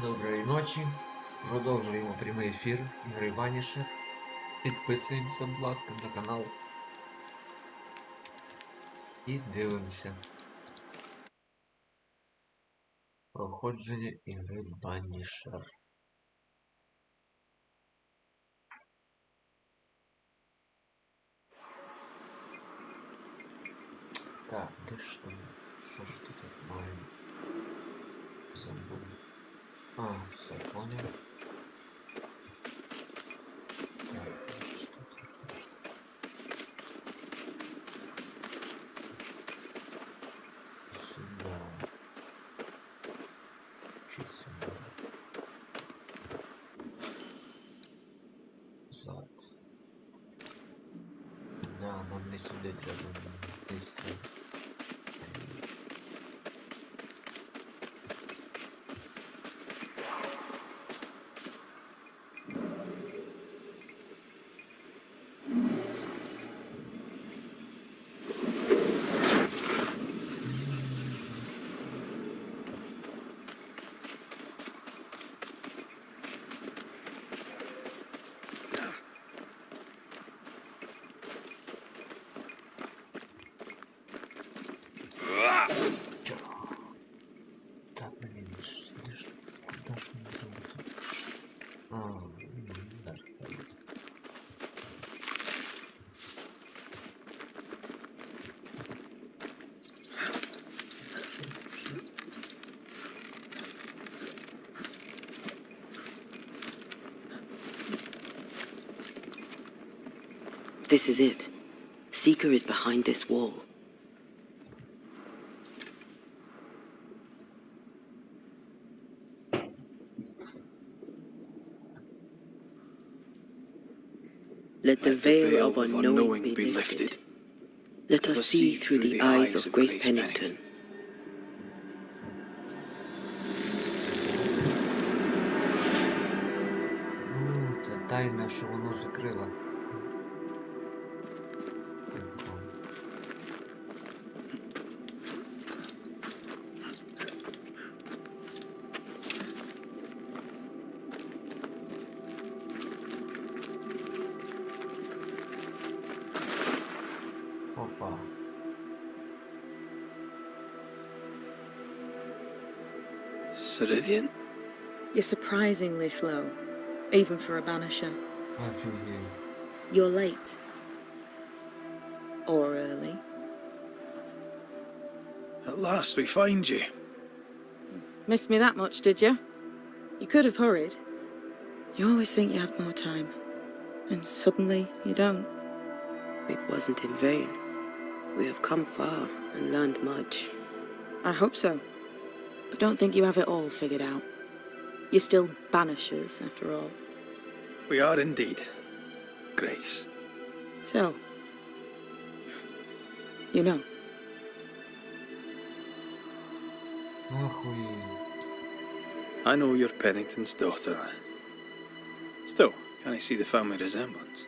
Доброї ночі. Продовжуємо прямий ефір ігри Banishers. Підписуємося, будь ласка, на канал. І дивимося проходження ігри Banishers. Так, де ж там? Що ж тут маємо? Забув. А, все, понял. Так, що тут? Сюда. Чи сюда? Зад. Да, нам не сюди треба. Быстро. Так, наведешь. Куда ж мне треба тут? А, даже так. This is it. Seeker is behind this wall. Let the veil of unknowing be lifted. Let us see through the eyes of Grace Pennington. Це тайна, що воно закрила. Опа. Ceridian? You're surprisingly slow, even for a banisher. Офігеть. You're late. Or early. At last we find you. Missed me that much, did you? You could have hurried. You always think you have more time. And suddenly, you don't. It wasn't in vain. We have come far and learned much. I hope so. But don't think you have it all figured out. You're still banishers, after all. We are indeed. Grace. So, you know. Охуєть. I know you're Pennington's daughter. Still, can I see the family resemblance?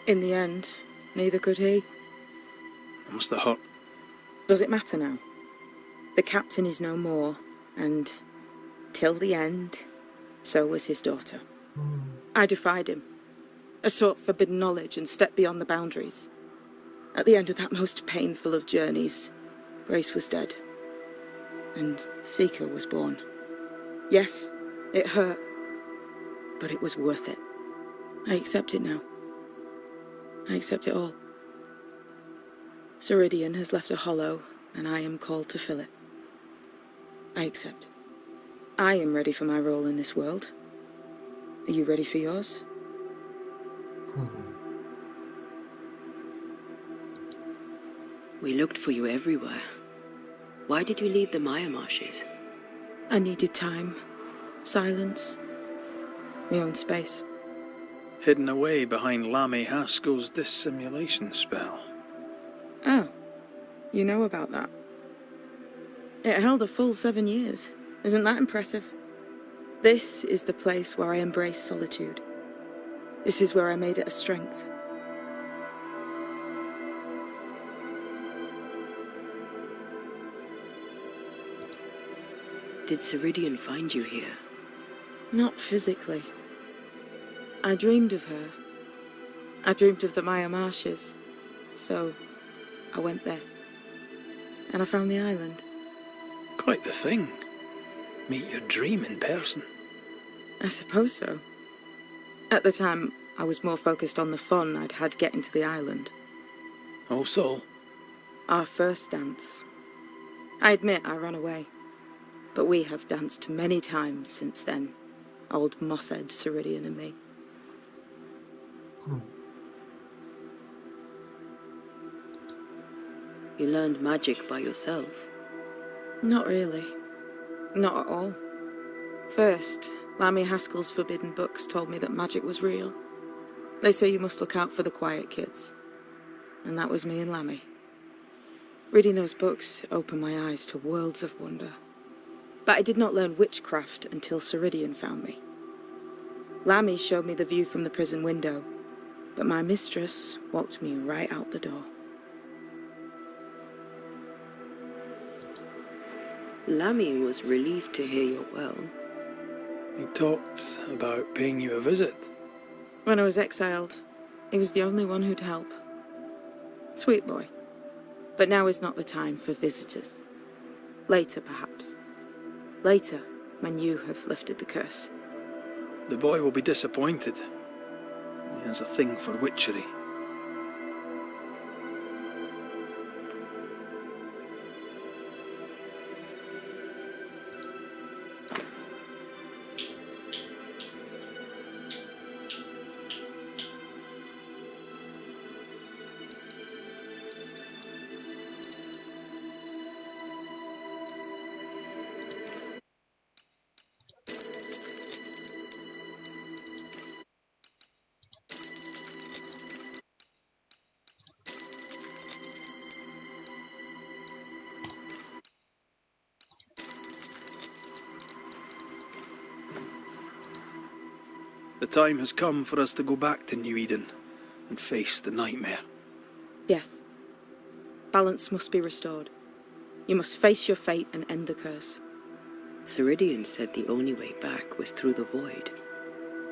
In the end, neither could he. It must have hurt. Does it matter now? The captain is no more, and till the end, so was his daughter. I defied him. I sought forbidden knowledge and stepped beyond the boundaries. At the end of that most painful of journeys, Grace was dead. And Seeker was born. Yes, it hurt, but it was worth it. I accept it now. I accept it all. Ceridian has left a hollow, and I am called to fill it. I accept. I am ready for my role in this world. Are you ready for yours? We looked for you everywhere. Why did you leave the Maya marshes? I needed time, silence, my own space. Hidden away behind Lammy Haskell's dissimulation spell. Oh, you know about that. It held a full 7 years. Isn't that impressive? This is the place where I embrace solitude. This is where I made it a strength. Did Ceridian find you here? Not physically. I dreamed of her. I dreamed of the Maya marshes. So, I went there. And I found the island. Quite the thing. Meet your dream in person. I suppose so. At the time, I was more focused on the fun I'd had getting to the island. Also, Our first dance. I admit I ran away. But we have danced many times since then. Old Mosshead, Ceridian and me. You learned magic by yourself. Not really. Not at all. First, Lammy Haskell's forbidden books told me that magic was real. They say you must look out for the quiet kids. And that was me and Lammy. Reading those books opened my eyes to worlds of wonder. But I did not learn witchcraft until Ceridian found me. Lammy showed me the view from the prison window, but my mistress walked me right out the door. Lammy was relieved to hear you're well. he talked about paying you a visit. When I was exiled, he was the only one who'd help. Sweet boy. But now is not the time for visitors. Later, perhaps. Later, when you have lifted the curse. The boy will be disappointed. He has a thing for witchery. The time has come for us to go back to New Eden and face the nightmare. Yes. Balance must be restored. You must face your fate and end the curse. Ceridian said the only way back was through the void.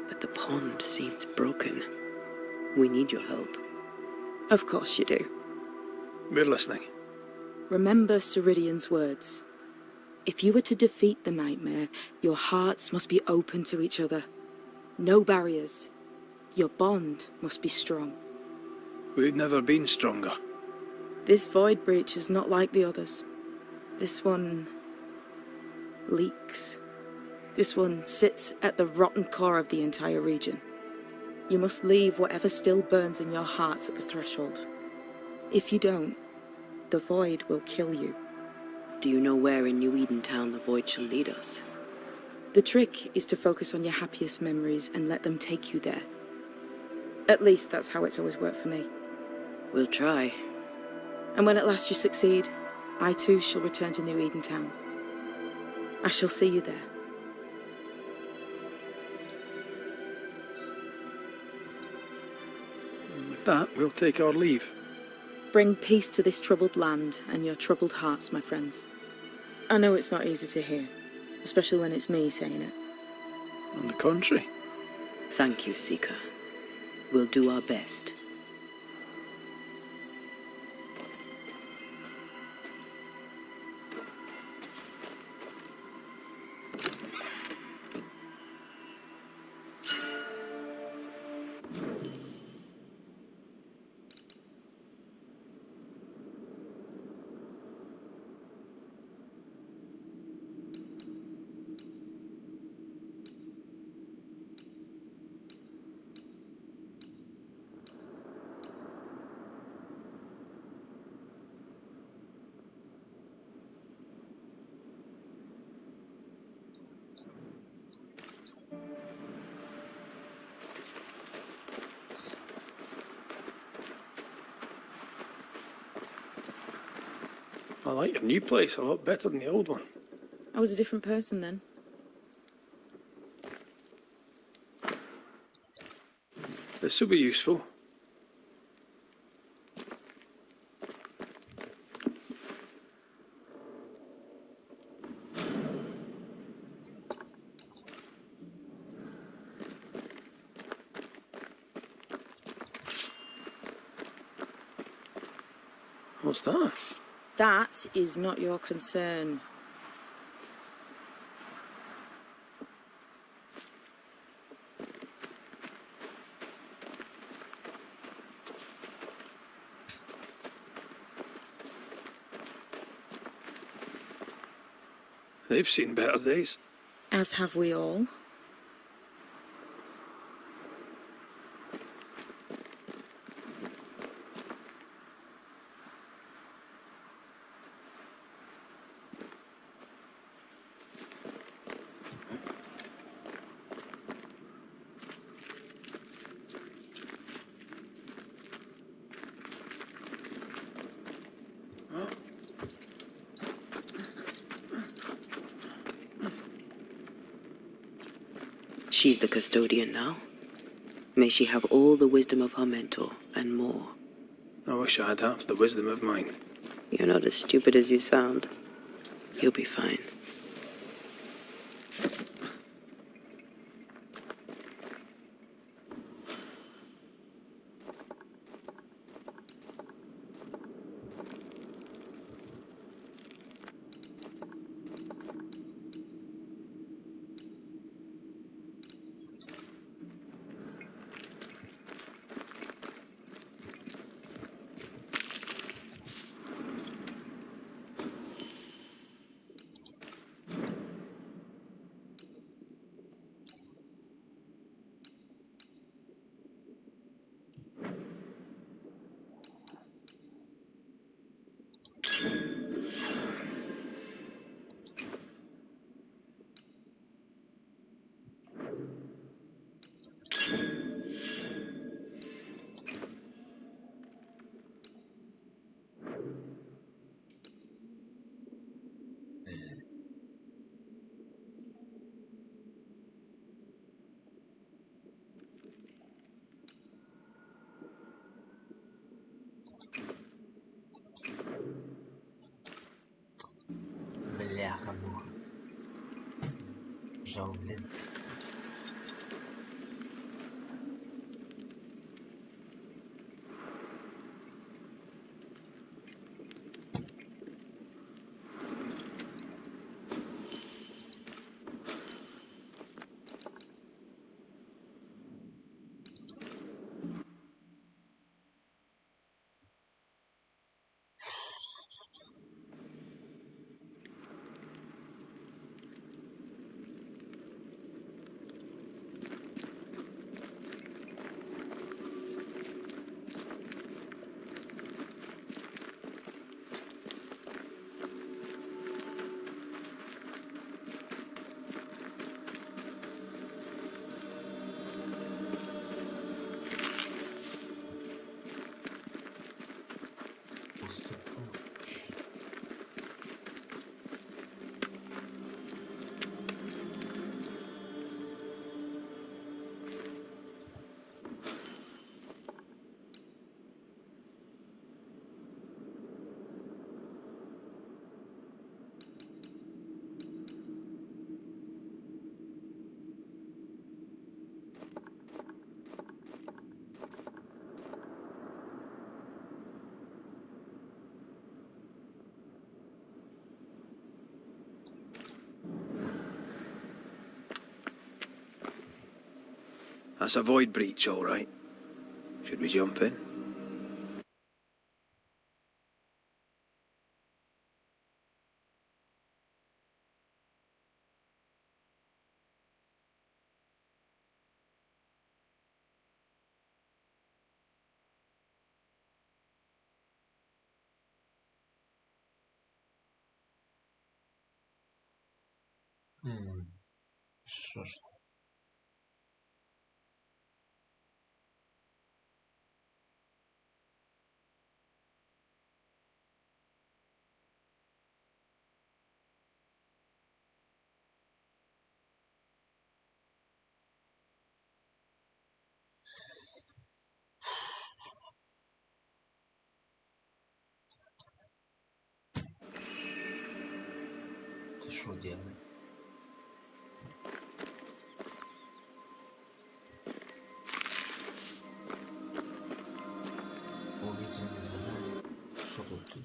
But the pond seems broken. We need your help. Of course you do. We're listening. Remember Ceridian's words. If you were to defeat the nightmare, your hearts must be open to each other. No barriers. Your bond must be strong. We've never been stronger. This void breach is not like the others. This one leaks. This one sits at the rotten core of the entire region. You must leave whatever still burns in your hearts at the threshold. If you don't, the void will kill you. Do you know where in New Eden Town the void shall lead us? The trick is to focus on your happiest memories and let them take you there. At least that's how it's always worked for me. We'll try. And when at last you succeed, I too shall return to New Eden Town. I shall see you there. And with that, we'll take our leave. Bring peace to this troubled land and your troubled hearts, my friends. I know it's not easy to hear, especially when it's me saying it. On the contrary. Thank you, Seeker. We'll do our best. I like your new place a lot better than the old one. I was a different person then. This will be useful. What's that? That is not your concern. They've seen better days. As have we all. She's the custodian now. May she have all the wisdom of her mentor, and more. I wish I had half the wisdom of mine. You're not as stupid as you sound. You'll be fine. Бляха-муха. Жовлиць. That's a void breach, all right. Should we jump in? Що ж? Ты что делаешь? Увидели задание. Що тут?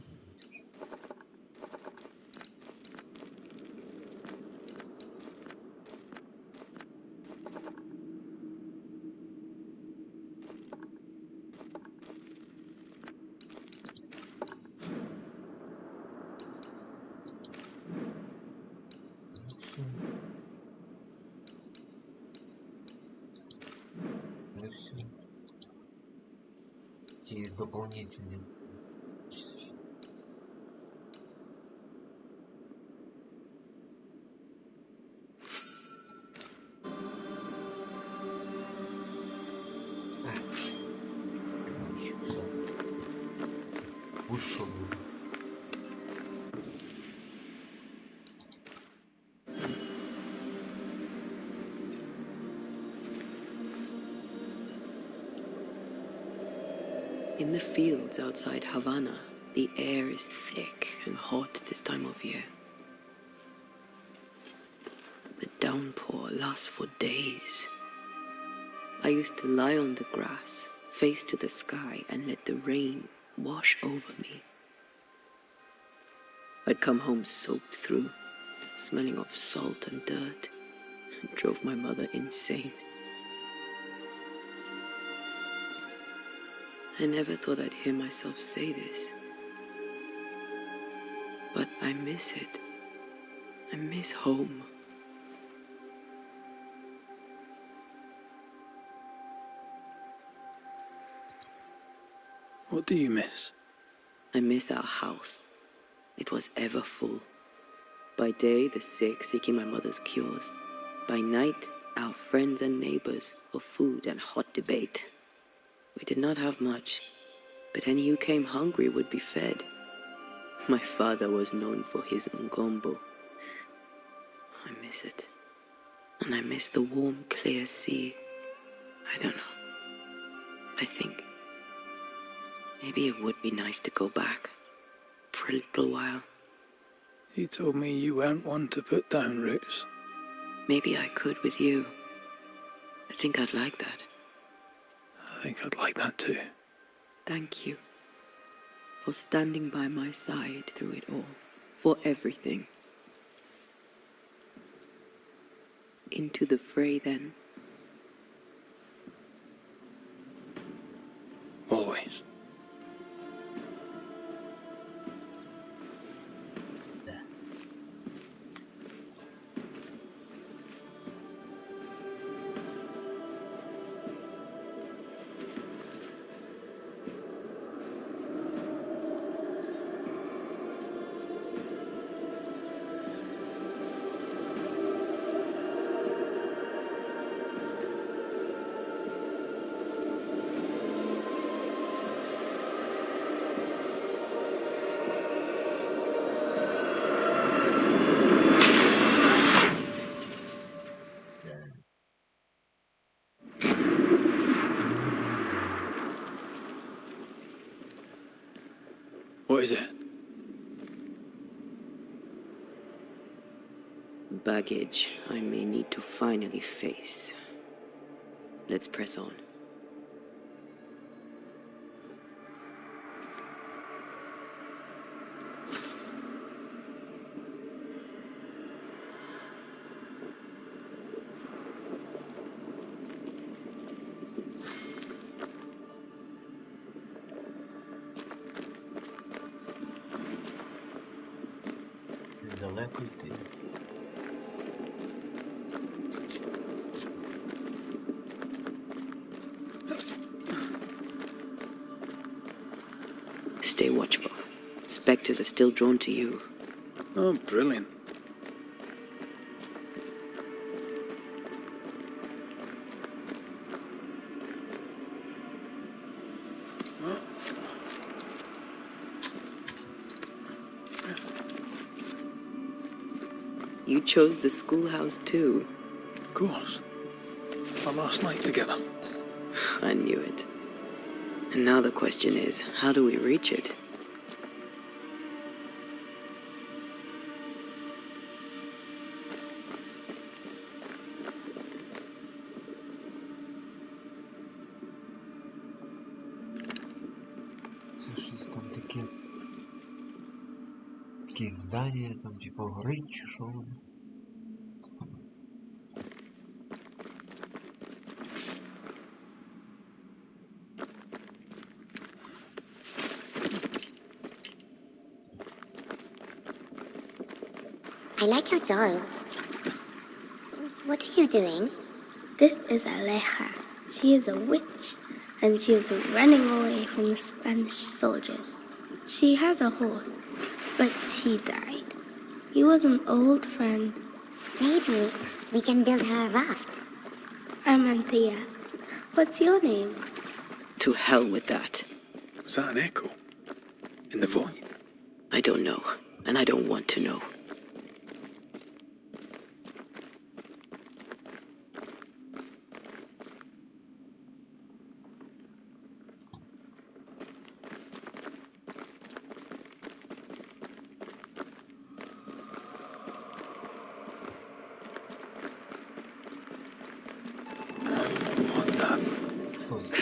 Ну все. Эти дополнительные. Короче, все. Будь что будет. In the fields outside Havana, the air is thick and hot this time of year. The downpour lasts for days. I used to lie on the grass, face to the sky, and let the rain wash over me. I'd come home soaked through, smelling of salt and dirt. It drove my mother insane. I never thought I'd hear myself say this. But I miss it. I miss home. What do you miss? I miss our house. It was ever full. By day, the sick seeking my mother's cures. By night, our friends and neighbors for food and hot debate. We did not have much, but any who came hungry would be fed. My father was known for his ngombo. I miss it. And I miss the warm, clear sea. I don't know. I think maybe it would be nice to go back for a little while. You told me you weren't one to put down roots. Maybe I could with you. I think I'd like that. I think I'd like that too. Thank you for standing by my side through it all, for everything. Into the fray then. Always. What is it? Baggage I may need to finally face. Let's press on. Недалеко йти. Stay watchful. Spectres are still drawn to you. Oh, brilliant. You chose the schoolhouse too. Of course. Our last night together. I knew it. And now the question is, how do we reach it? Це щось там таке. Якісь здання там, типа, горить, чи що воно? I like your doll. What are you doing? This is Aleja. She is a witch, and she is running away from the Spanish soldiers. She had a horse, but he died. He was an old friend. Maybe we can build her a raft. I'm Anthea. What's your name? To hell with that. Was that an echo? In the void? I don't know, and I don't want to know. What the? Що за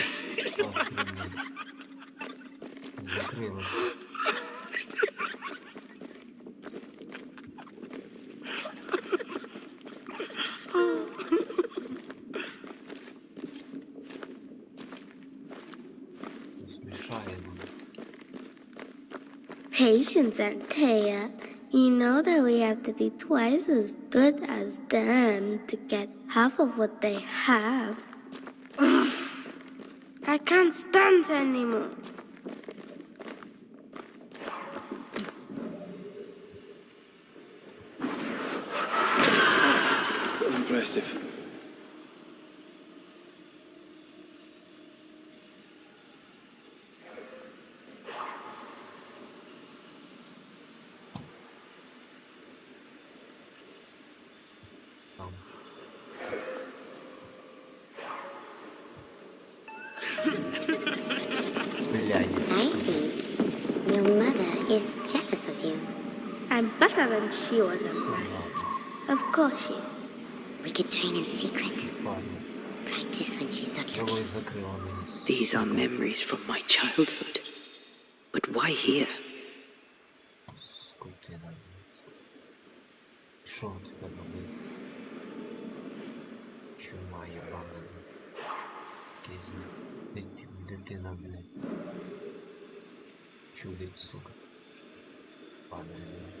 охренеть? Закрилось. Смешает. Patience, Anthea. You know that we have to be twice as good as them to get half of what they have. I can't stand her anymore. Still impressive. Там. Блядь. I think your mother is jealous of you. I'm better than she was at marriage. Of course she is. We could train in secret. Ладно. Practice when she's not Его looking. и закрыло меня. These are memories from my childhood. But why here? Скотина. Шо у тебя робить? Чума ебана. Якийсь дитина, блядь. Чудить, сука. Падре, блядь.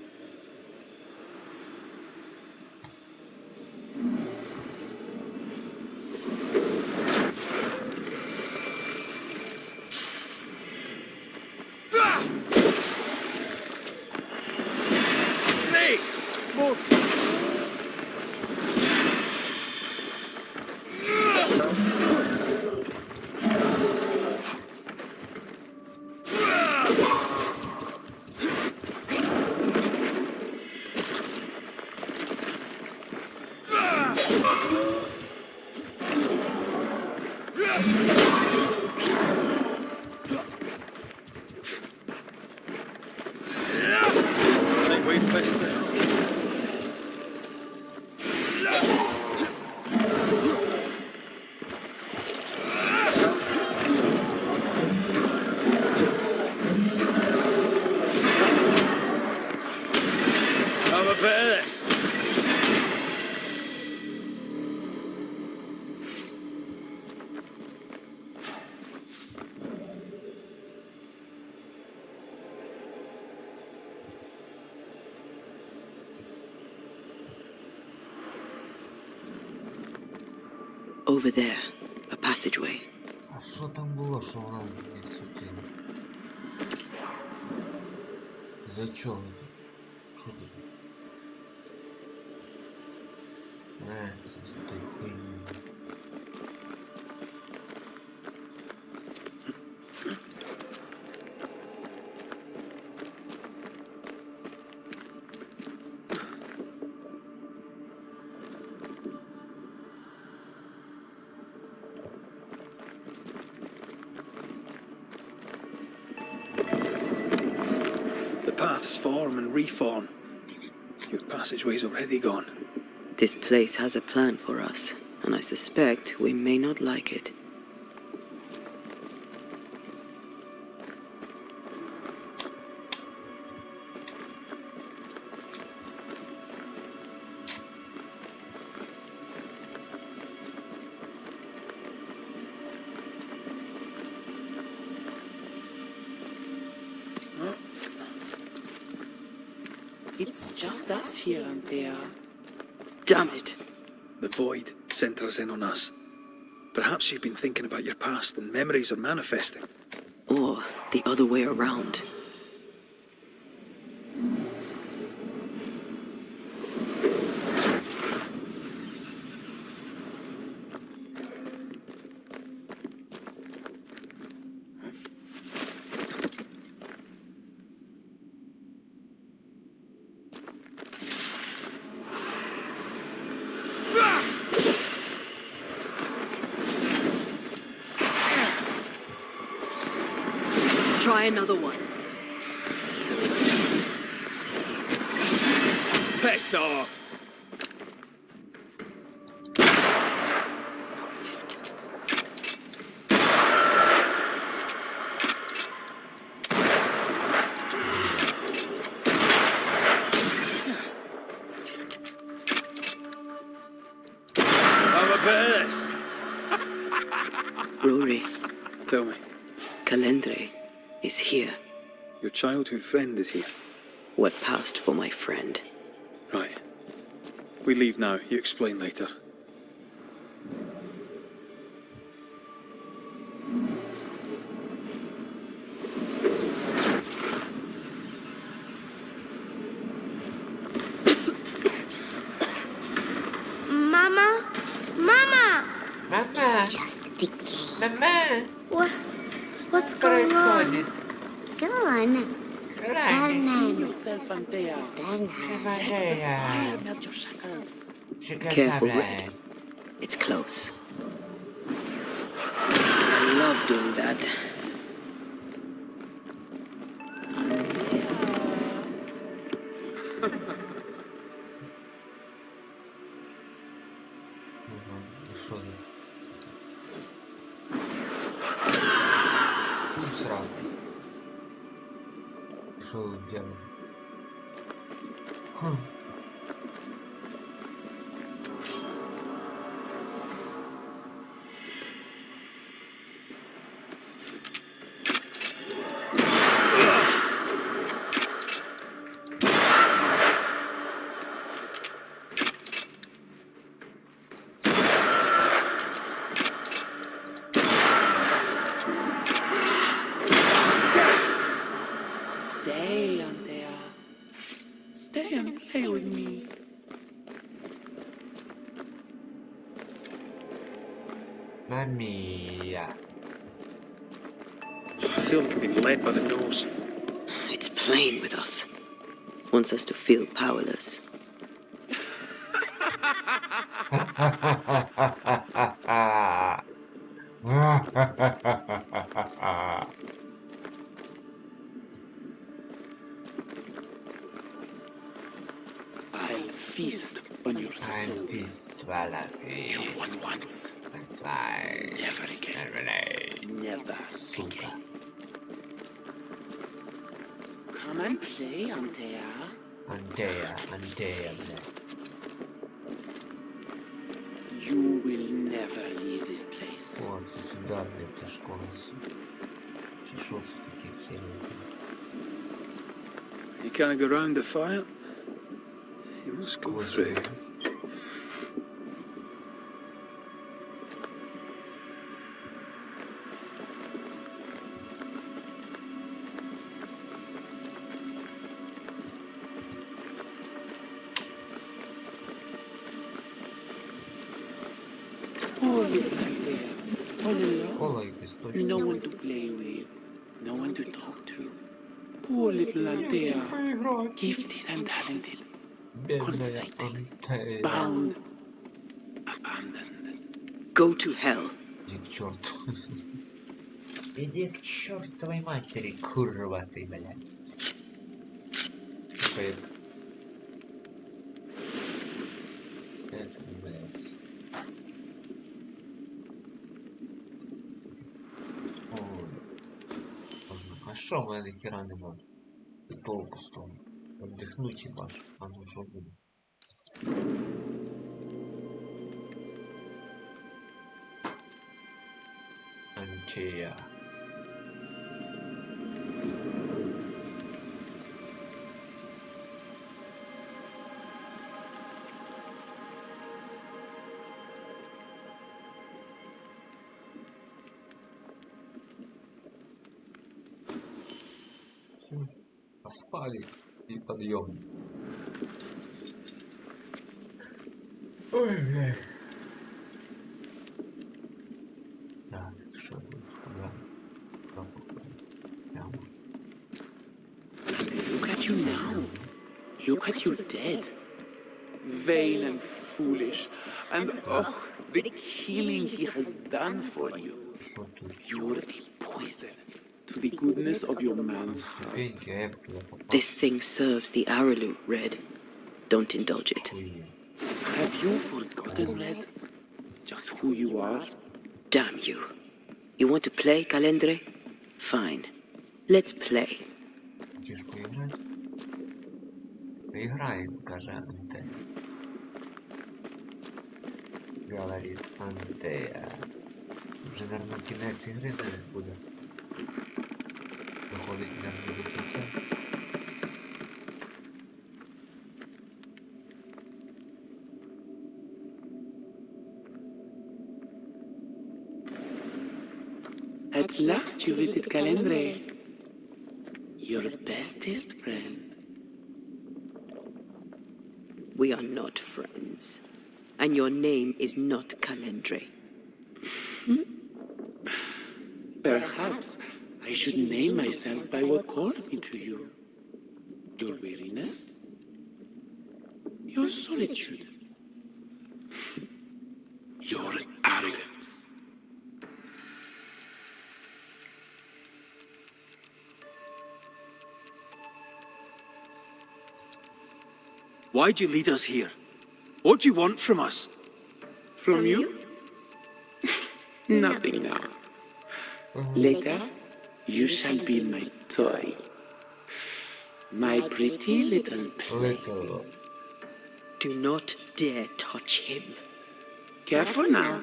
Snake! Move! Lightweight pistol. Have a bit of this. Over there, a passageway. А що там було, що вона не сутіла? За чого тут? Що тут? Це за той хуйню. The paths form and reform. Your passageway's already gone. This place has a plan for us, and I suspect we may not like it. It's just us here and there. Damn it. The void centres in on us. Perhaps you've been thinking about your past and memories are manifesting. Or the other way around. Try another one. Piss off! Have a bit of this. Rory, Tell me, Calendre is here. your childhood friend is here. What passed for my friend? Right. We leave now. You explain later. Mama? Mama! Мама! Just a game. Мама! What's going on? Происходит? Go on. Ранее. Bernard. Yourself and there. Bernard. Мадея. Melt your shackles. Careful, Careful, Red. It's close. I love doing that. Что это? Ну, сразу. Что тут делать? Хм. Stay on there. Stay and play with me. Мамия. I feel like I'm being led by the nose. It's playing with us. Wants us to feel powerless. I'll feast on your Ein Fist, weil er You won once. Das war Never again. Never Сука. again. Come and play, Antea. Андея, блядь. You will never leave this place. Вот, сюда, блядь, со школы. Чешутся таких херей. You can't go round the fire. You must go through. Oh, little Antea. All alone. Кола якась точно. No one to play with. No one to talk to. Poor little Antea. Gifted and talented. Бедная Constricted. Антея. Bound. Abandoned. Go to hell. Иди к черту. Иди к чертовой матери, курва ты, блядь. Фейк. Это, блядь. Ой. А шо в мене хера нема? Толку з того. Отдихнуть хіба ж. А ну що буде? Антея. Поспали и подъем. Ой, бля. Так, что тут? Да. Прямо. Look at you now. Look at you dead. Vain and foolish. And oh, the killing he has done for you. Что тут? You're a poison to the goodness of your man's heart. Ступеньки, а я туда попал. This thing serves the Araloo, Red. Don't indulge it. Охуеть. Have you forgotten, Red, just who you are? Damn you. You want to play, Calendre? Fine. Let's play. Хочешь поиграть? Поиграем, каже Антея. Говорит Антея. Вже, наверное, кінець ігри не буде. Доходить, наверное, до кінця. At last you visit Calendre, your bestest friend. We are not friends. And your name is not Calendre. Perhaps I should name myself by what called me to you. Your weariness, your solitude, your arrogance. Why'd you lead us here? What do you want from us? From you? Nothing now. Later, you shall be my toy. My pretty little play. Little. Do not dare touch him. Careful now.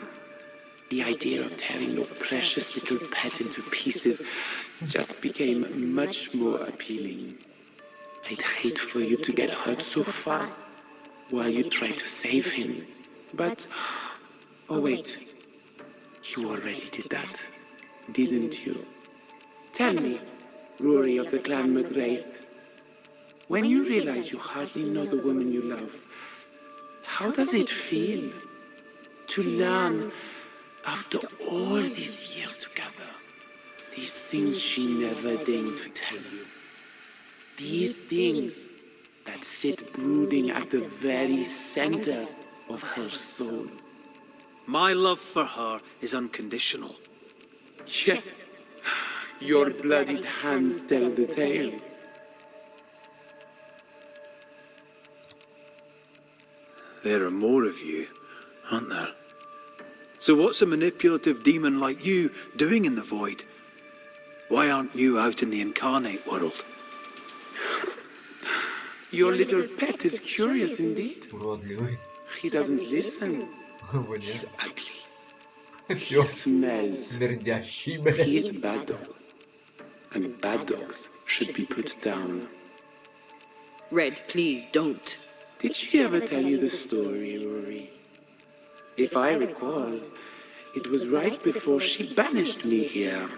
The idea of tearing your precious little pet into pieces just became much more appealing. I'd hate for you to get hurt so fast while you try to save him. But, oh wait, you already did that, didn't you? Tell me, Rory of the clan McGrath, when you realize you hardly know the woman you love, how does it feel to learn, after all these years together, these things she never deigned to tell you? These things that sit brooding at the very center of her soul. My love for her is unconditional. Yes, your bloodied hands tell the tale. There are more of you, aren't there? So what's a manipulative demon like you doing in the void? Why aren't you out in the incarnate world? Your little pet is curious indeed. Уродливый. He доesn't listen. Блин. He's ugly. He smells. Смердящий, He блядь. is a bad dog. And bad dogs should be put down. Red, please don't. Did she ever tell you the story, Rory? If I recall, it was right before she banished me here.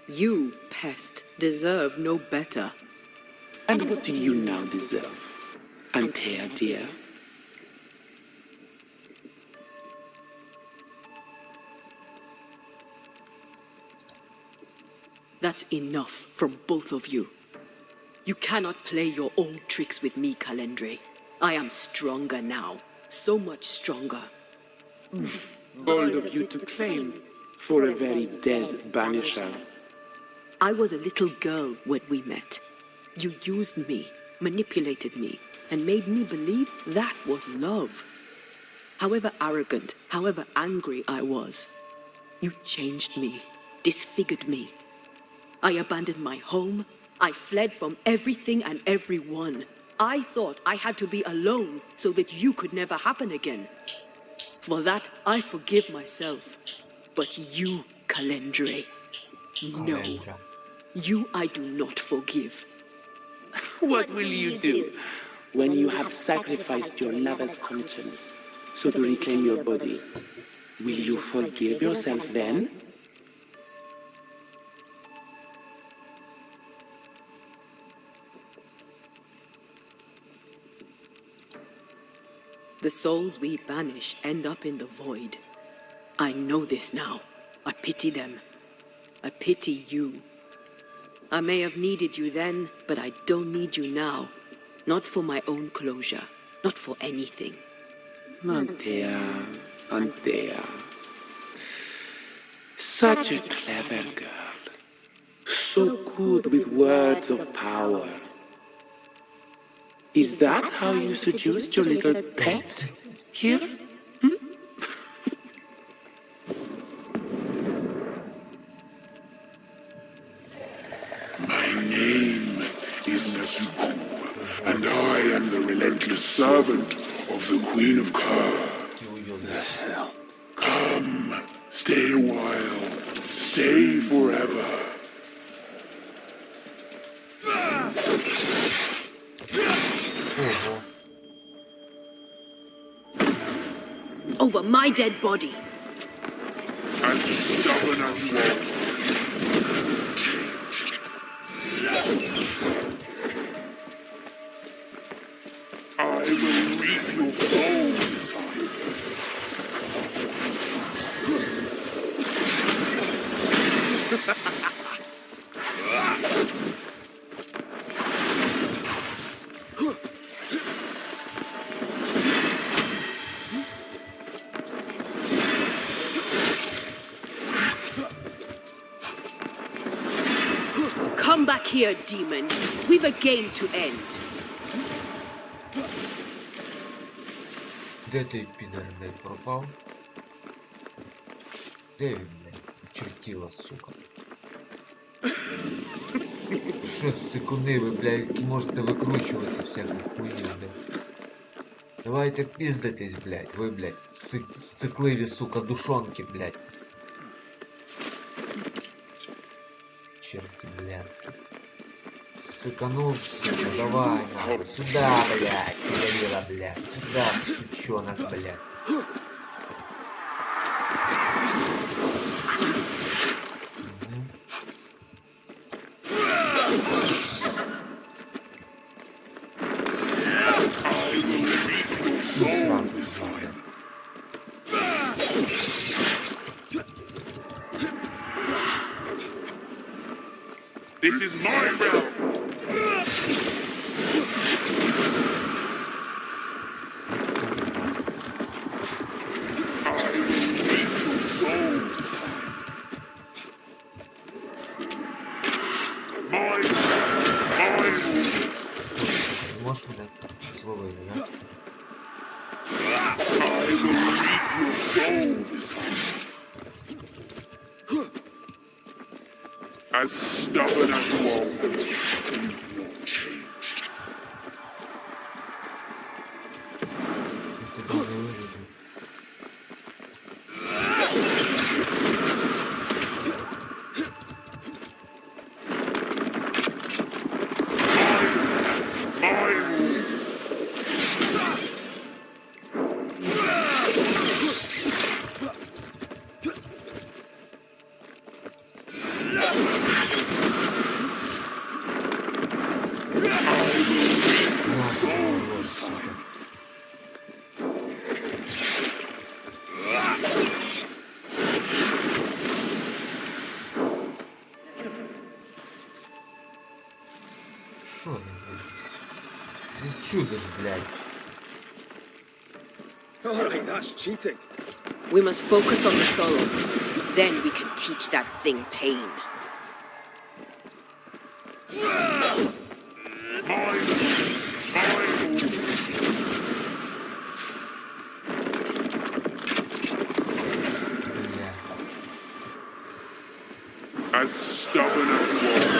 You, pest, deserve no better. And what do you now deserve, Antea dear? That's enough from both of you. You cannot play your old tricks with me, Calendre. I am stronger now. So much stronger. Bold of you to claim for a very dead banisher. I was a little girl when we met. You used me, manipulated me, and made me believe that was love. However arrogant, however angry I was, you changed me, disfigured me. I abandoned my home. I fled from everything and everyone. I thought I had to be alone so that you could never happen again. For that, I forgive myself. But you, Calendre, no. You I do not forgive. What will you do when you have sacrificed your lover's conscience so to reclaim your body? Will you forgive yourself then? The souls we banish end up in the void. I know this now. I pity them. I pity you. I may have needed you then, but I don't need you now. Not for my own closure. Not for anything. Antea, Antea. Such a clever girl. So good with words of power. Is that how you seduced your little pet here? My name is Nezuko, and I am the relentless servant of the Queen of Kher. The hell? Come, stay a while, stay forever. Over my dead body. As stubborn as you are. I will reap your soul this time. Come back here, demon. We've a game to end. Де той підер, блядь, пропав? Де він, блядь? Чертіла, сука. Що з секунди ви, блядь, які можете викручувати всяку хуйню, блядь. Давайте піздитесь, блядь, ви, блядь, сцикливі, сука, душонки, блядь. Черти, блядські. Сыканул, сука, давай, нахуй, сюда, блядь, пидорила, блядь, сюда, сучонок, блядь. This is my realm. I will reap your soul. My rules. Можешь меня зловить, да? I will reap your soul this time. As stubborn as you are, you've not changed. Ты даже выведи. My rules. Шо ты, блядь? Ты чудо ж, блядь. Alright, that's cheating. We must focus on the sorrow. Then we can teach that thing pain. Бля. As stubborn as you are.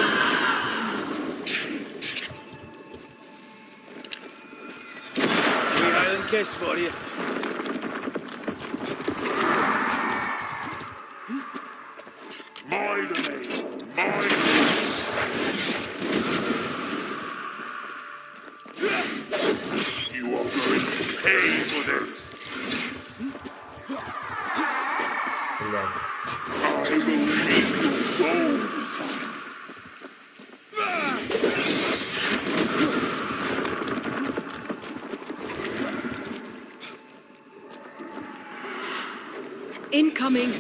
Wee Highland kiss for you. My domain. My You are going to pay for this. Блядь. I will reap your soul this time. Incoming.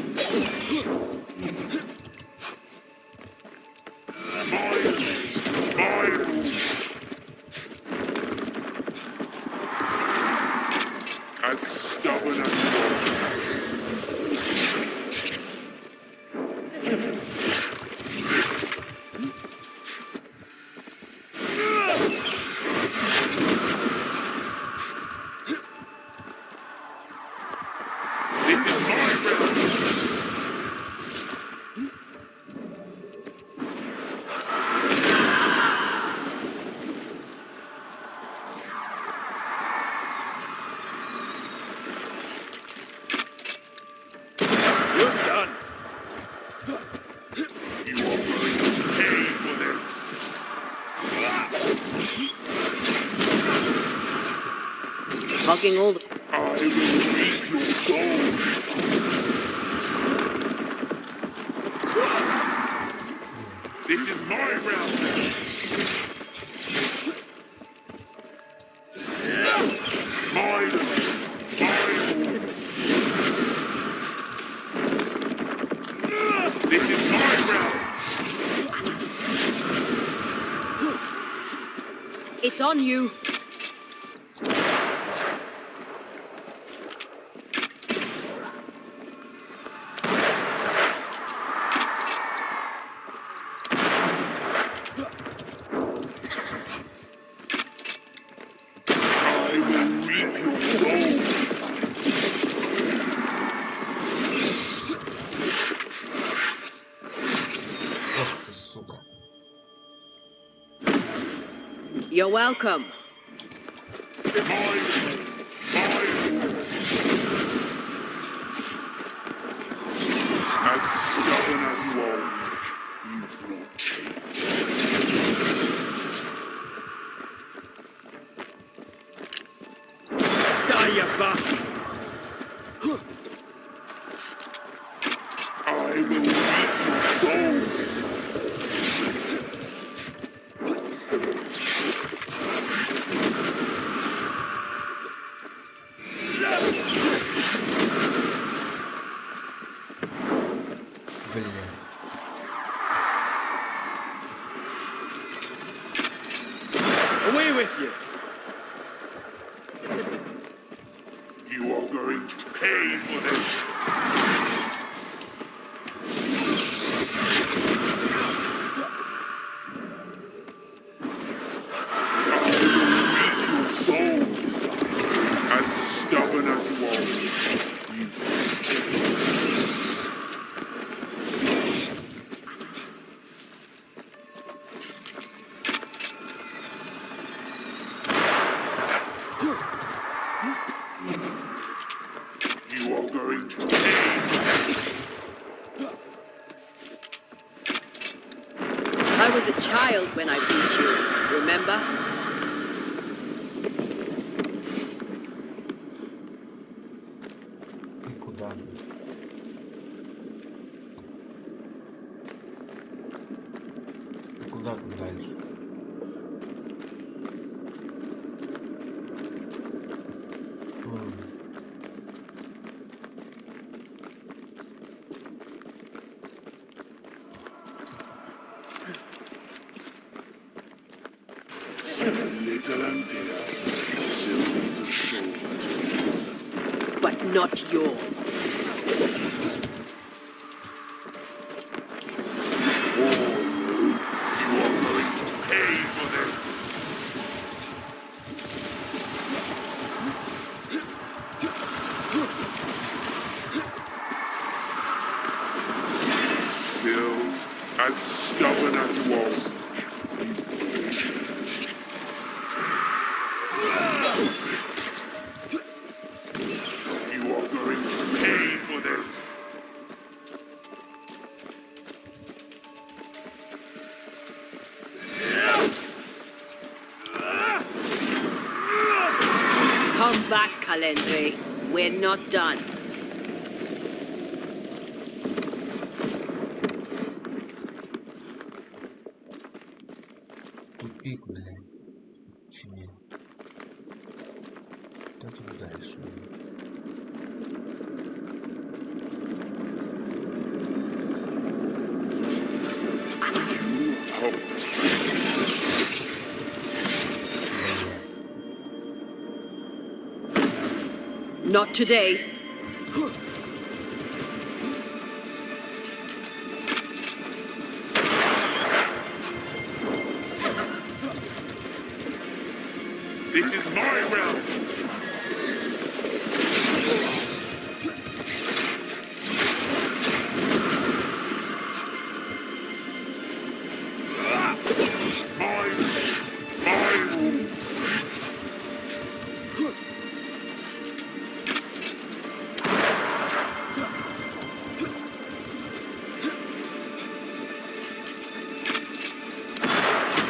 As stubborn as you are. This is my realm. You're done. You are going to pay for this. Hogging all the... I will reap your soul. This is my realm now. My land, my rules. This is my realm. It's on you. I will reap your soul. Ох ты, сука. You're welcome. As stubborn as you are, you've not changed. Die, you bastard! I will reap your soul. Бля. Away with you! You are going to pay for this. I will reap your soul this time. As stubborn as you are, you've You are going to pay for this. I was a child when I beat you, remember? И куда же? И куда тут дальше? Little and dear still needs a shoulder to lean. But not yours. You are going to pay for this. Still as stubborn as you are. You are going to pay for this. Come back, Calendre. We're not done. Тупик, блядь. Чи нет? Что тут дальше? Not today. This is my realm. My rules.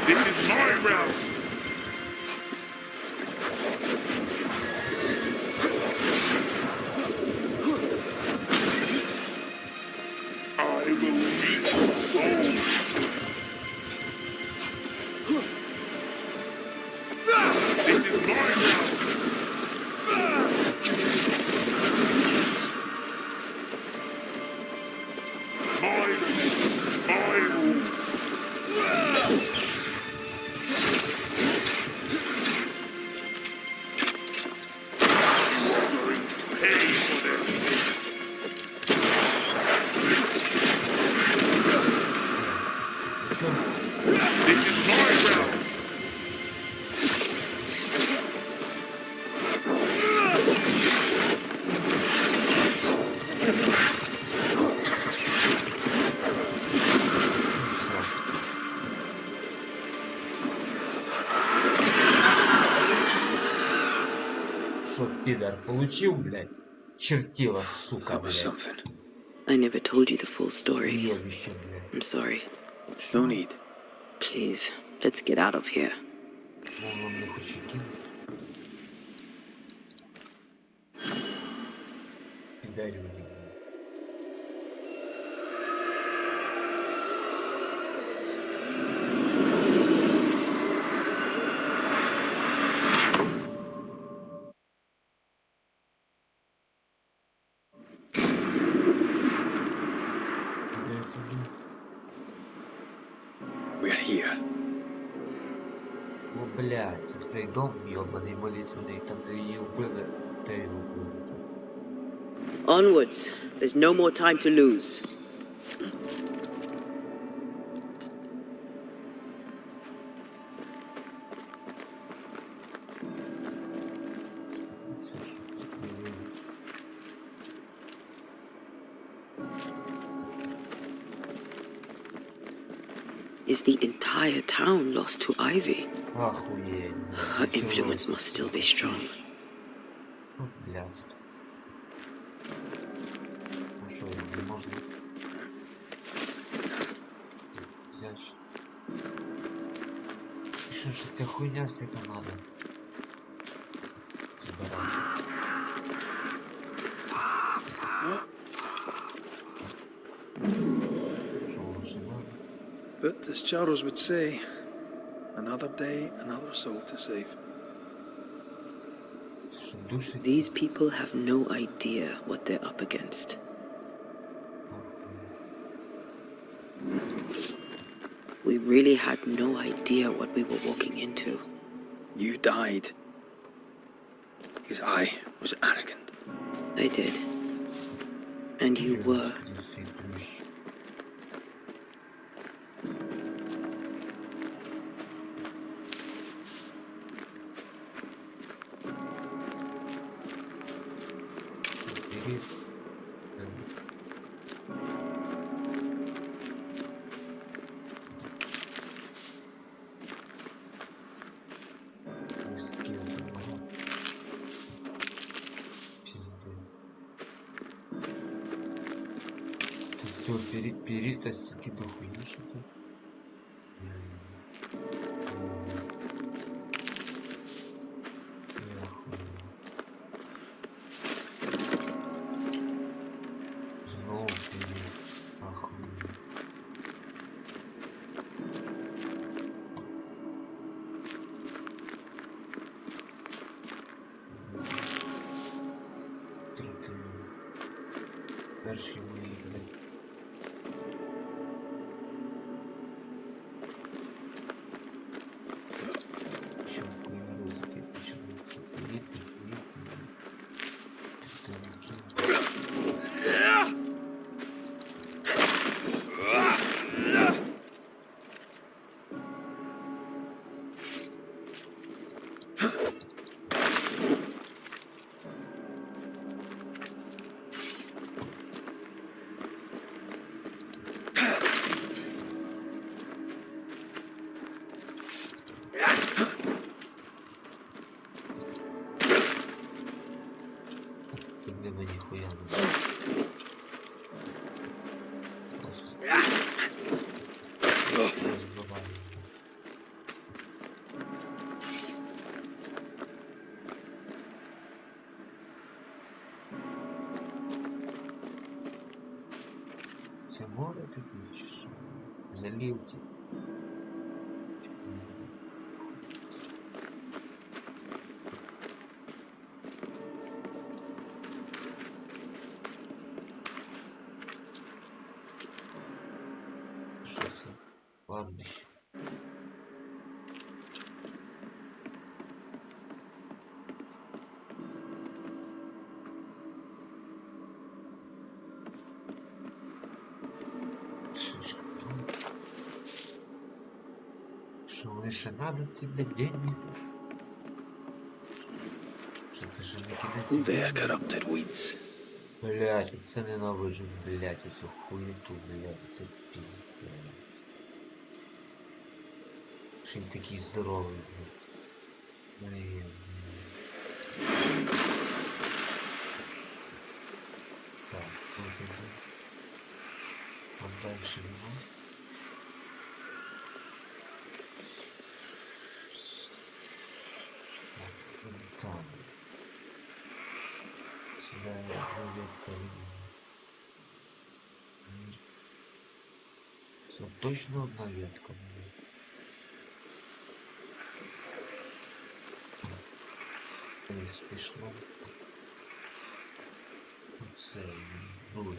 This is my realm. I will meet souls. This is my realm. My rules. Going to pay for this. Що? This is my realm. Що, підар, получив, блядь? Чертила, сука, That was блядь. something. I never told you the full story. Йобище, блядь. I'm sorry. No need. Please, let's get out of here. Мов не хоче кинути. Підарю, блядь. Де це був? We're here. О, блядь, це цей дом йобаний молитвений, там де її вбили, та його вбили. Onwards. There's no more time to lose. Це що таке виліз? Is the entire town lost to Ivy? Ахуєть. Her influence must still be strong. От блядство. А що, не можна? Взяти що? І що ж ця хуйня всяка надо? Забирати. Що лише надо? But as Charles would say, another day, another soul to save. Це що душить? These people have no idea what they're up against. We really had no idea what we were walking into. You died because I was arrogant. I did. And you were. Це все періта стільки дохуїше тут. Знову періт. Ахуєнно. Перший мої, блядь. Що хуйня розки починаються. Літи. вони мені хуя не дають. Просто. Розбиваю. Це море таке чи що? Залив ті. Що це? Ладно. Шишка там. Що вони ще надо ці, блядь, деньги тут? Що це ще не кінець? There, corrupted weeds. Блять, оце ненавижу, блять, оцю хуєту, блять, це пиздец. Ще й такий здоровий, блядь. Ай, так, от іду. А дальше нема. Так, і там. Сюда ветка видно. Це точно одна ветка буде. Десь пішло. Оце друге.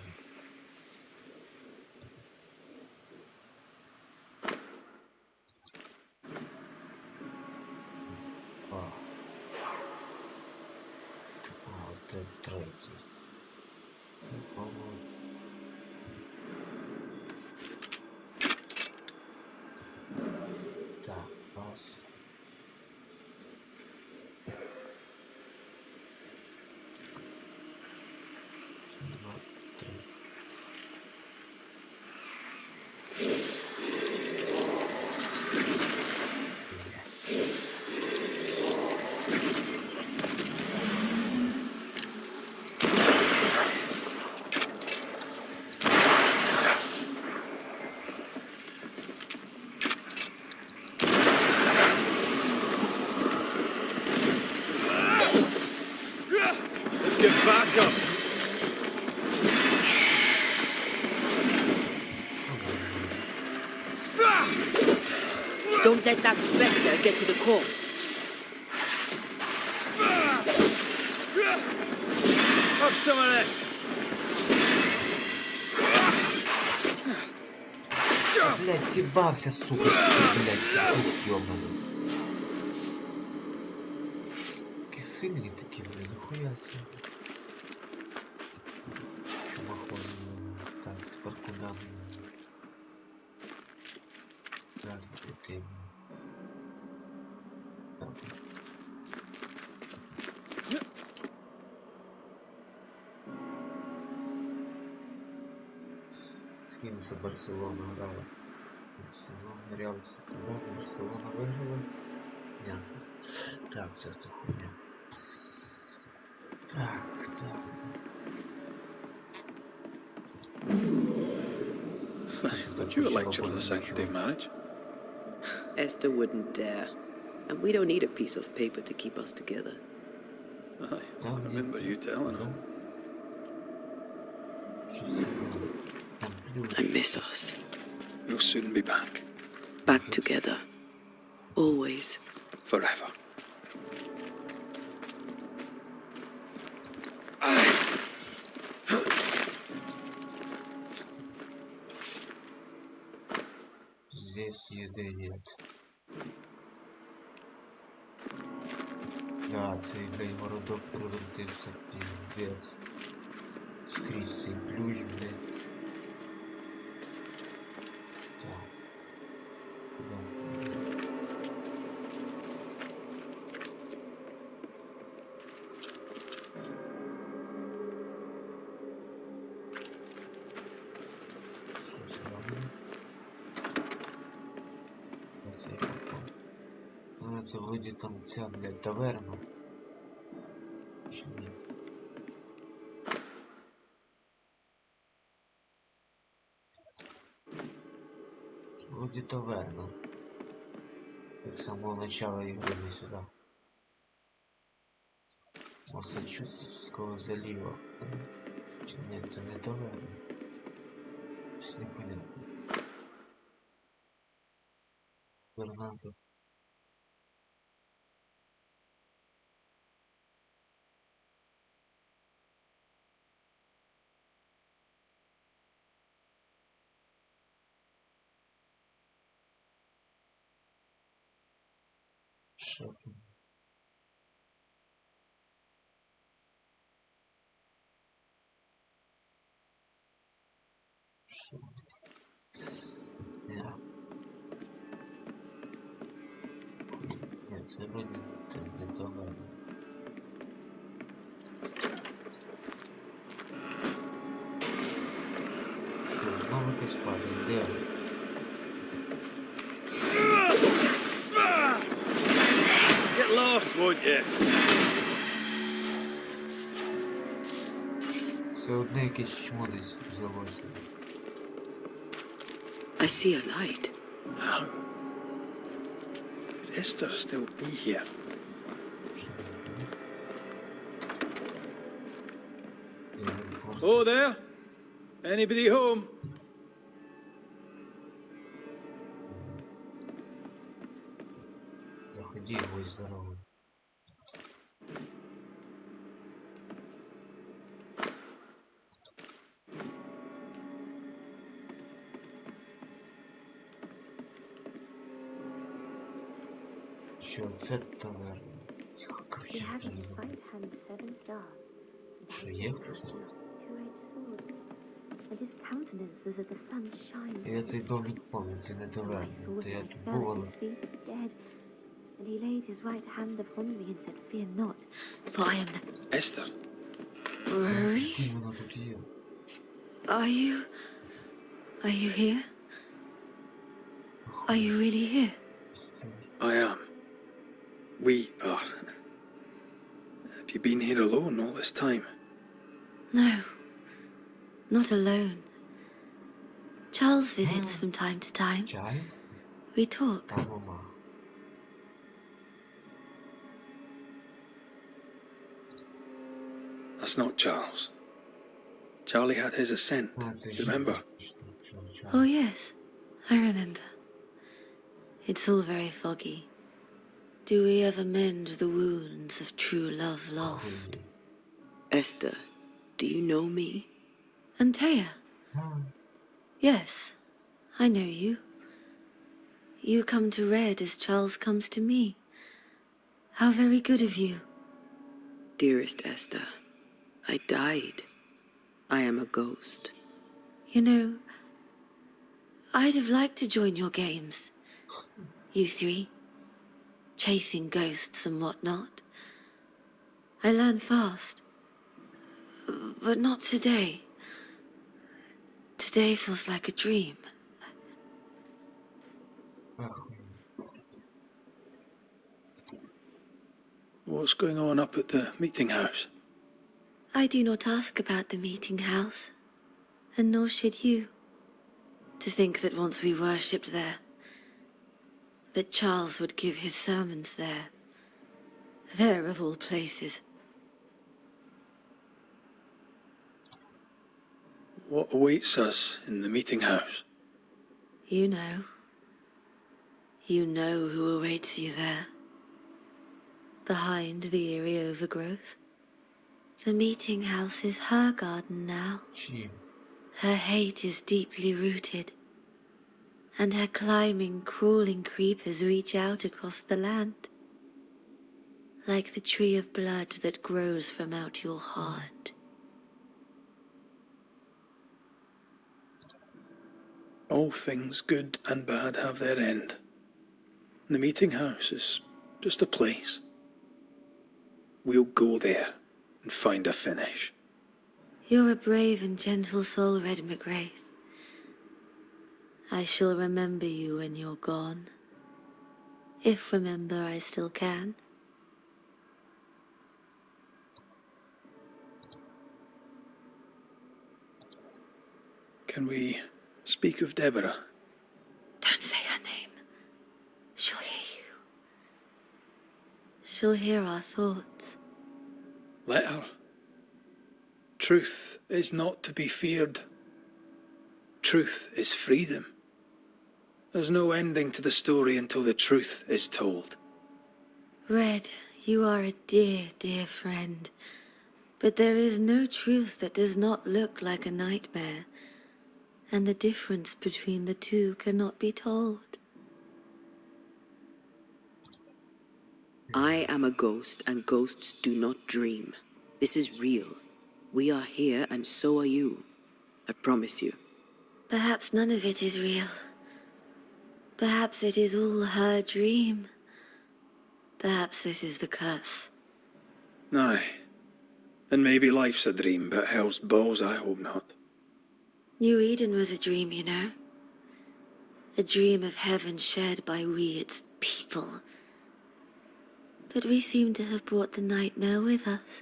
Це третій. По-моєму. Так, раз. Це два, три. Get back up! Don't let that spectre get to the corpse. Have some of this! Блять, сібався, сука, блять, тут ёбаный. Такі сильні такі, блядь, нихуя себе. Чумахон. Так, тепер куди мені? Так, ти. Так. З ким це Барселона грала? Барселона, Реал Сосідад, Барселона виграла? Ні. Так, це хто хуйня. Так. Don't you lecture on the sanctity of marriage? Esther wouldn't dare. And we don't need a piece of paper to keep us together. Aye, I remember you telling her. I miss us. We'll soon be back. Back together. Always. Forever. Здесь еды нет. Да, цей, блядь, городок превратився, пиздец. Скрізь цей ключ, блядь. Так. Куда? Це вроді там ця, блядь, таверна. Чи ні? вроде таверна. Как с самого начала игры мы сюда. Массачусетского залива. Нет, это не таверна. Все непонятно. Губернатор. Шепот. Нет, сегодня это не таверна. Що, знову якась падає? Де? Get lost, won't you? Все одне якесь чмо десь взялося. I see a light. How? Could Esther still be here? Oh, there? Anybody home? Заходи, будь здоровый. Чё, це таверна? Тихо, короче, вже не знаю. Що є хтось тут? Я цей домик пам'ятаю, це не таверна. Це я тут був, але... And he laid his right hand upon me and said, "Fear not, For I am the Esther? Rory? Ким вона тут є? Are you here? Are you really here? I am. We are. Have you been here alone all this time? No, not alone. Charles visits from time to time. Чайс? We talk. Та мама. That's not Charles. Charlie had his ascent. А, це Do you remember? Oh yes, I remember. It's all very foggy. Do we ever mend the wounds of true love lost? Esther, do you know me? Antea? Yes, I know you. You come to Red as Charles comes to me. How very good of you. Dearest Esther, I died. I am a ghost. You know, I'd have liked to join your games. You three, chasing ghosts and whatnot. I learn fast. But not today. Today feels like a dream. Ах, What's going on up at the meeting house? I do not ask about the meeting house, and nor should you. To think that once we worshipped there, that Charles would give his sermons there. There of all places. What awaits us in the meeting house? You know. You know who awaits you there. Behind the eerie overgrowth. The meeting house is her garden now. чим? Her hate is deeply rooted. And her climbing, crawling creepers reach out across the land. Like the tree of blood that grows from out your heart. All things good and bad have their end. The meeting house is just a place. We'll go there and find a finish. You're a brave and gentle soul, Red McGrath. I shall remember you when you're gone. If remember I still can. Can we speak of Deborah? Don't say her name. She'll hear you. She'll hear our thoughts. Let her. Truth is not to be feared. Truth is freedom. There's no ending to the story until the truth is told. Red, you are a dear, dear friend. But there is no truth that does not look like a nightmare. And the difference between the two cannot be told. I am a ghost, and ghosts do not dream. This is real. We are here, and so are you. I promise you. Perhaps none of it is real. Perhaps it is all her dream. Perhaps this is the curse. Aye. And maybe life's a dream, but hell's balls, I hope not. New Eden was a dream, you know. A dream of heaven shared by we, its people. But we seem to have brought the nightmare with us.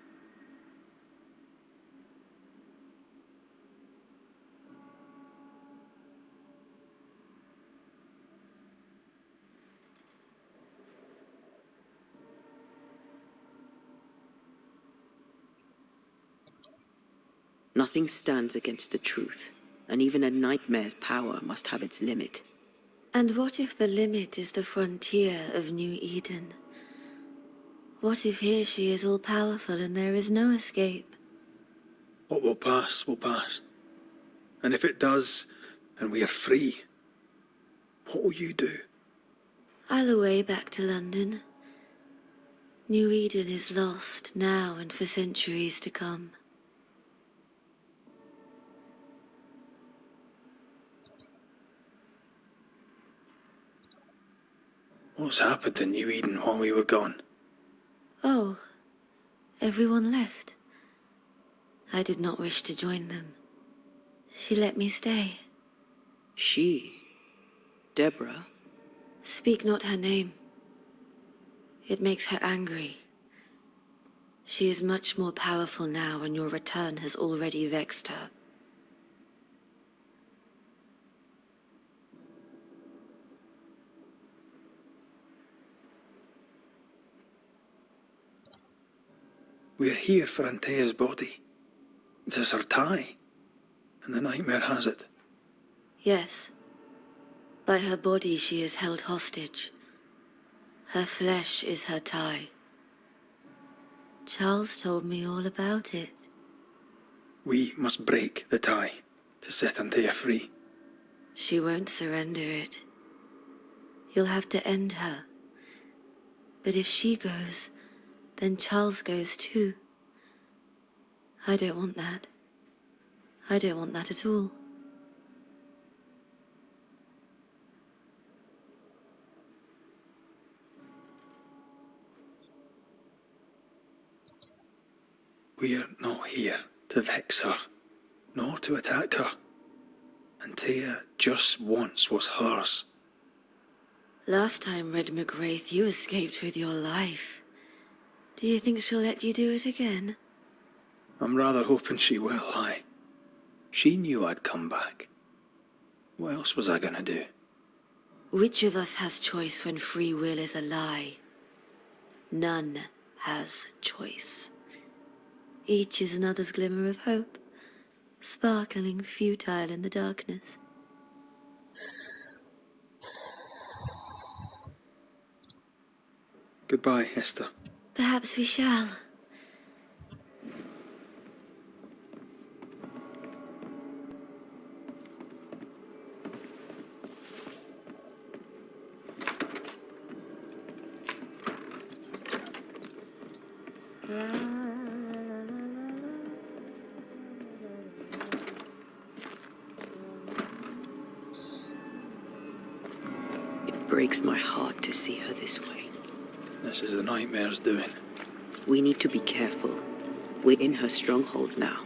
Nothing stands against the truth, and even a nightmare's power must have its limit. And what if the limit is the frontier of New Eden? What if here she is all-powerful and there is no escape? What will pass, will pass. And if it does, and we are free, what will you do? I'll away back to London. New Eden is lost now and for centuries to come. What's happened to New Eden while we were gone? Oh, everyone left. I did not wish to join them. She let me stay. She? Deborah? Speak not her name. It makes her angry. She is much more powerful now, and your return has already vexed her. We're here for Antea's body. It is her tie, and the nightmare has it. Yes. By her body she is held hostage. Her flesh is her tie. Charles told me all about it. We must break the tie to set Antea free. She won't surrender it. You'll have to end her. But if she goes, then Charles goes too. I don't want that. I don't want that at all. We're not here to vex her, nor to attack her. Antea just wants what's hers. Last time, Red McWraith, you escaped with your life. Do you think she'll let you do it again? I'm rather hoping she will, aye. She knew I'd come back. What else was I gonna do? Which of us has choice when free will is a lie? None has choice. Each is another's glimmer of hope, sparkling futile in the darkness. Goodbye, Esther. Perhaps we shall. It breaks my heart to see her this way. This is the nightmare's doing. We need to be careful. We're in her stronghold now.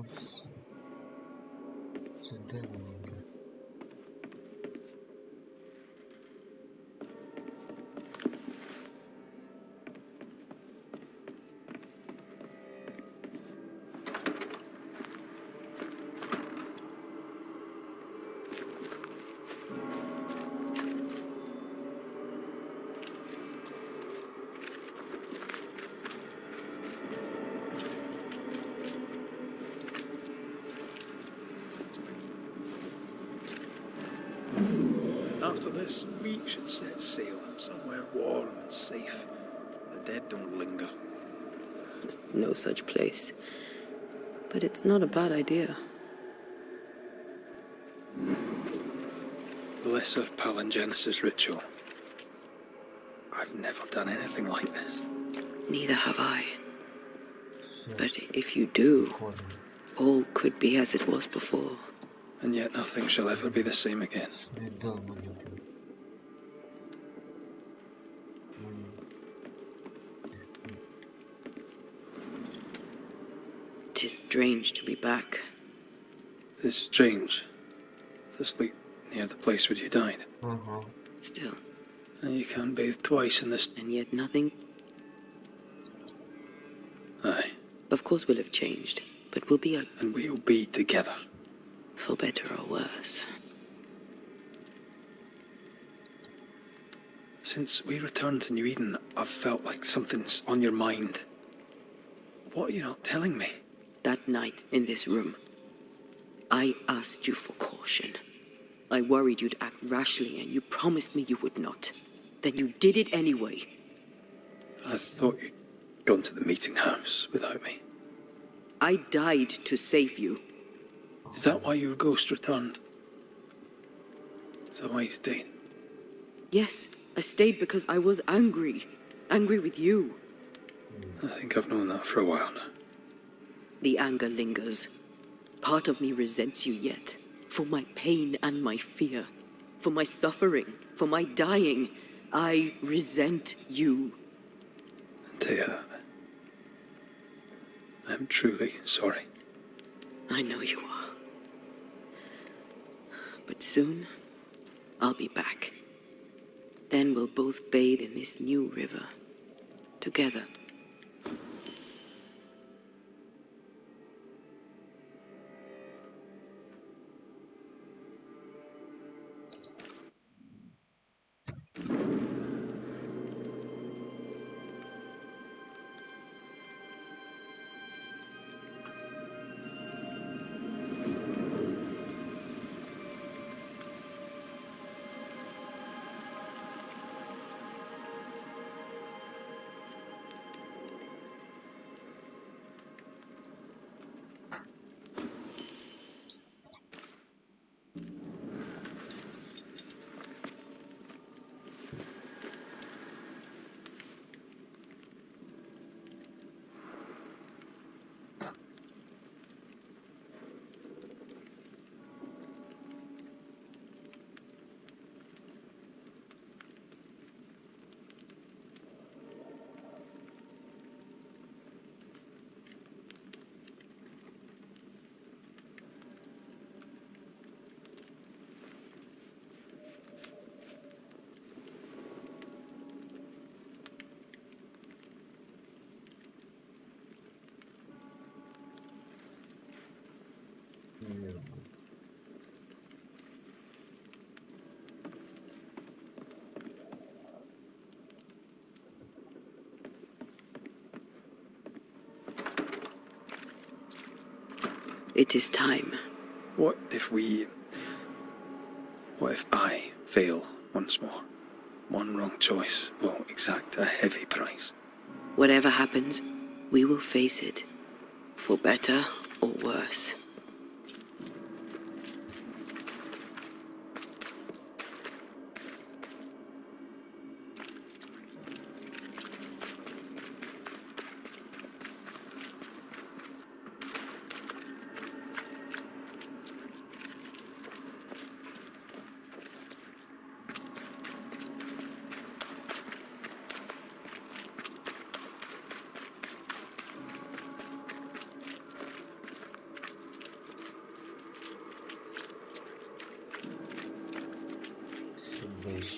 Ось. Це де воно, бля? After this, we should set sail somewhere warm and safe. The dead don't linger. No such place. But it's not a bad idea. The Lesser Palingenesis ritual. I've never done anything like this. Neither have I. But if you do, all could be as it was before. And yet nothing shall ever be the same again. Не дал монету. Tis strange to be back. It's strange to sleep near the place where you died. Ага. Still, And you can't bathe twice in this. and yet nothing. Aye, Of course we'll have changed, but we'll be and we'll be together. for better or worse. Since we returned to New Eden, I've felt like something's on your mind. What are you not telling me? That night in this room, I asked you for caution. I worried you'd act rashly, and you promised me you would not. Then you did it anyway. I thought you'd gone to the meeting house without me. I died to save you. Is that why your ghost returned? Is that why you stayed? Yes, I stayed because I was angry. Angry with you. I think I've known that for a while now. The anger lingers. Part of me resents you yet. For my pain and my fear. For my suffering. For my dying. I resent you. Thea, I'm truly sorry. I know you are. But soon, I'll be back. Then we'll both bathe in this new river. Together. It is time. What if I fail once more? One wrong choice will exact a heavy price. Whatever happens, we will face it. For better or worse.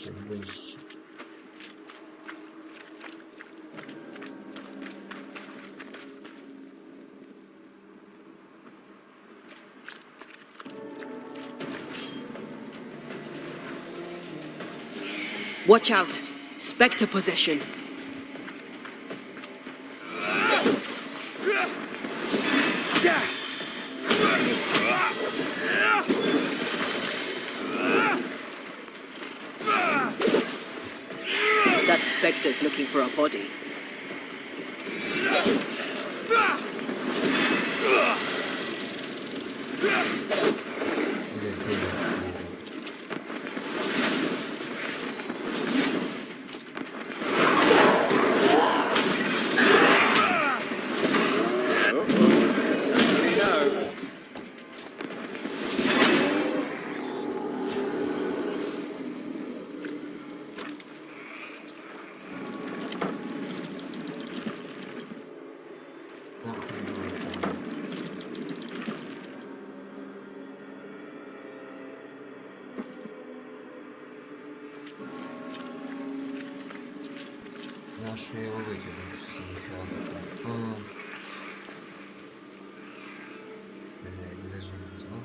Ближче, ближче. Watch out! Spectre possession. That Spectre's looking for a body. Нашу я его выкину, что за нифига. Бля, я даже не знал.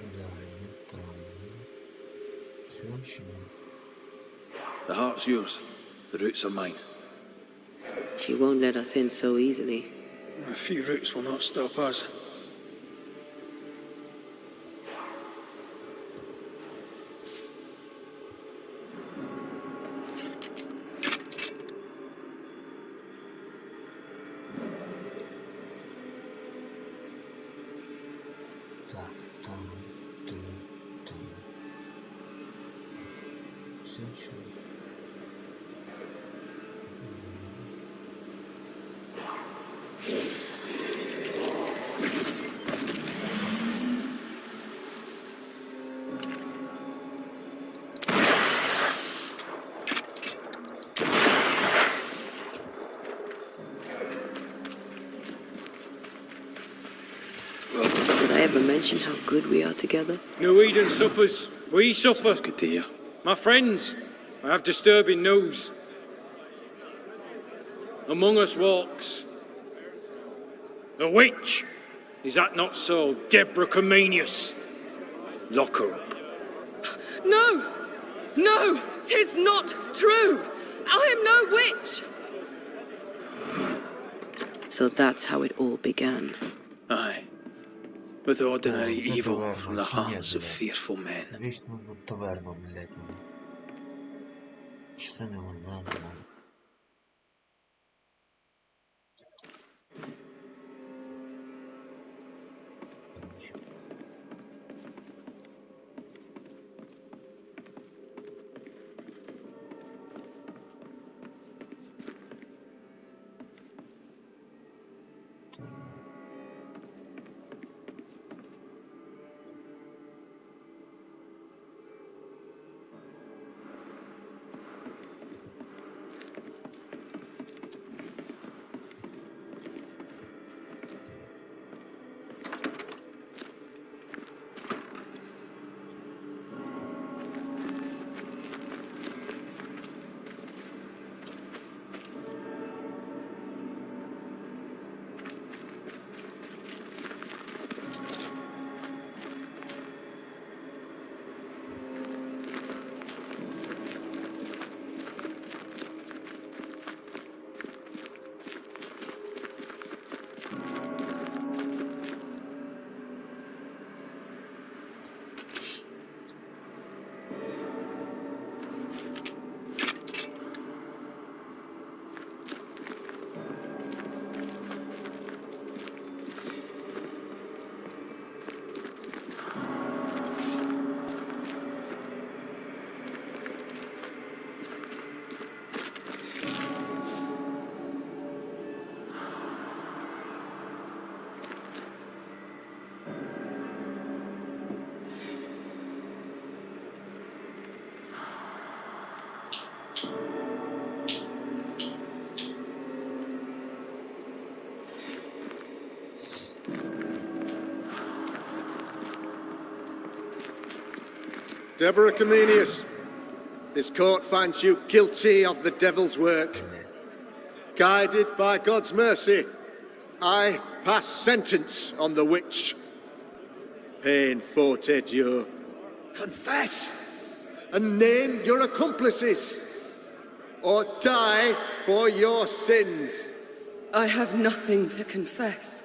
Да, не там. Все вообще. The heart's yours. The roots are mine. She won't let us in so easily. A few roots will not stop us. Так, там. Все что? Did I ever mention how good we are together? New Eden suffers. We suffer. Good to hear. My friends, I have disturbing news. Among us walks a witch. Is that not so, Deborah Comenius? Lock her up. No! No! 'Tis not true! I am no witch! So that's how it all began. Aye. With ordinary Oh, evil taverna, from the czy nie, hearts of блядь? fearful men. Вічно таверна, блядь. Чи це не вона, блядь? Deborah Comenius, this court finds you guilty of the devil's work. Guided by God's mercy, I pass sentence on the witch. Pain forte Dieu. Confess and name your accomplices, or die for your sins. I have nothing to confess.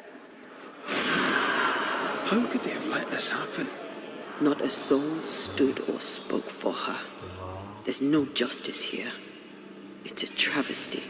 How could they have let this happen? Not a soul stood or spoke for her. There's no justice here. It's a travesty.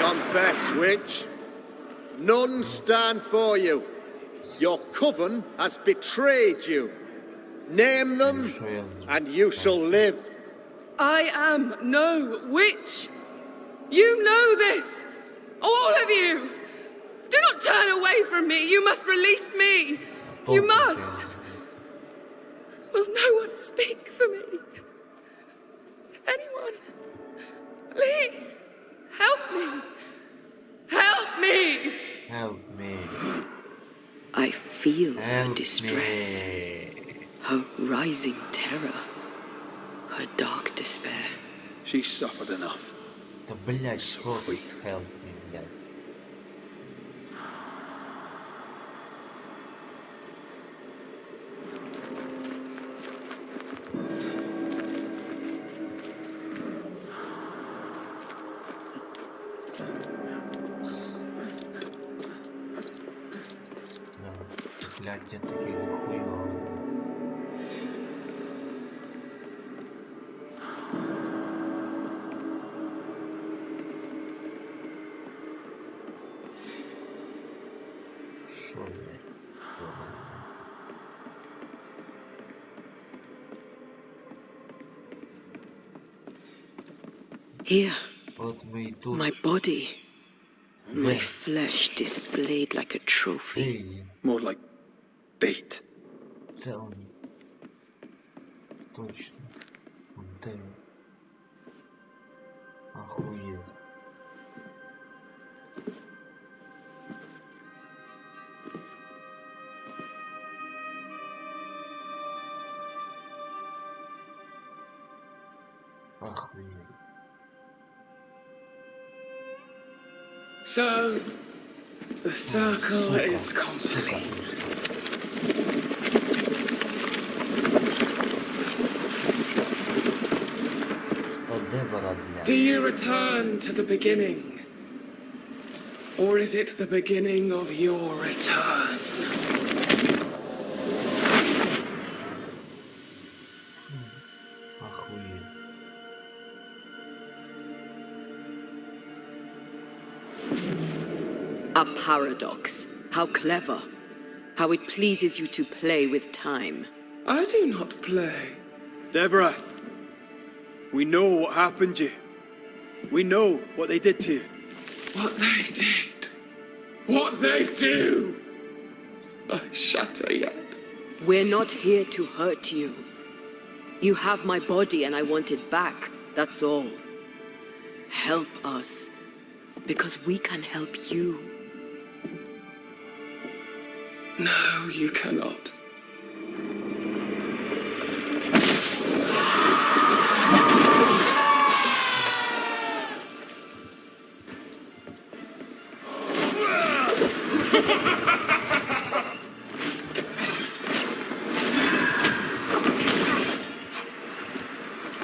Confess, witch. None stand for you. Your coven has betrayed you. Name them, and you shall live. I am no witch. You know this. All of you. Do not turn away from me. You must release me. You must. Will no one speak for me? Anyone? Please. Help me. Help me. Help me. I feel her Help distress, me. her rising terror, her dark despair. She's suffered enough. Да, блядь, просто help me, блядь. Блядь, я такие нихуёвые. Шо, блядь? Here, Вот мы и тут. my body, my flesh displayed like a trophy. Эй, More like bait. целый. Точно. Вот это. Охуеть. Охуеть. So, the circle is complete. Do you return to the beginning? Or is it the beginning of your return? Охуеть. A paradox. How clever. How it pleases you to play with time. I do not play. Deborah, we know what happened to you. We know what they did to you. What they did. What they do. I shatter yet. We're not here to hurt you. You have my body and I want it back. That's all. Help us. Because we can help you. No, you cannot.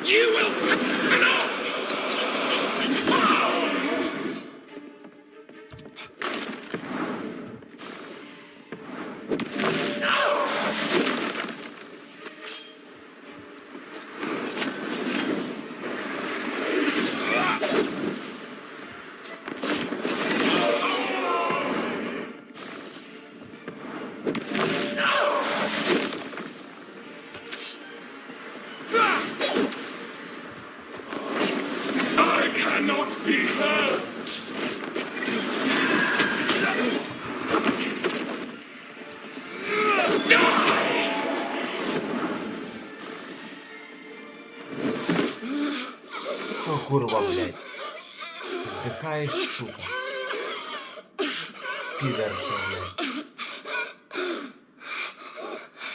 You will enough! курва, блядь. Здыхаешь, сука. Пидорша, блядь.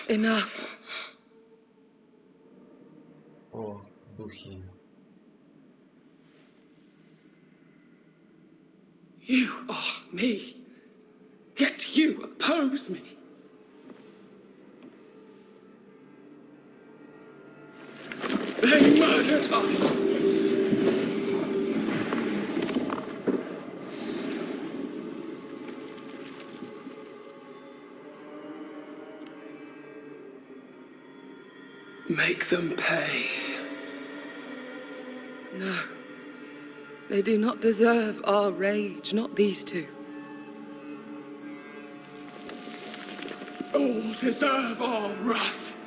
Enough. О, духи. You are me, yet you oppose me. They murdered us. Make them pay. No. They do not deserve our rage, not these two. All deserve our wrath.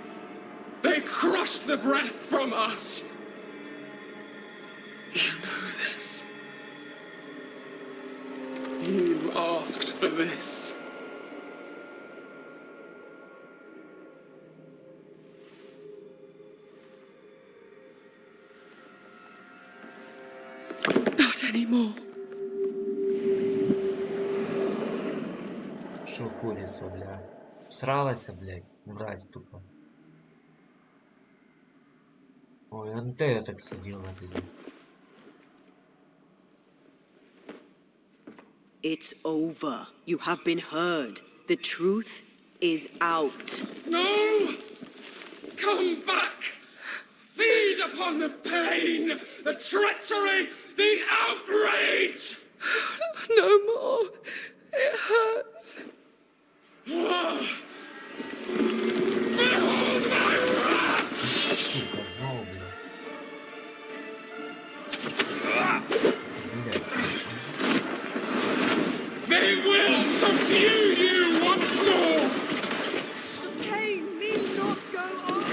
They crushed the breath from us. You know this. You asked for this. Not anymore. Шо курица, блядь? Сралась, блядь, мразь тупо. Ой, Антея так сидела, блядь. It's over. You have been heard. The truth is out. No! Come back! Feed upon the pain, the treachery, the outrage! No more. It hurts. Behold my wrath! Сука, снова, блядь. They will subdue you once more! The pain need not go on.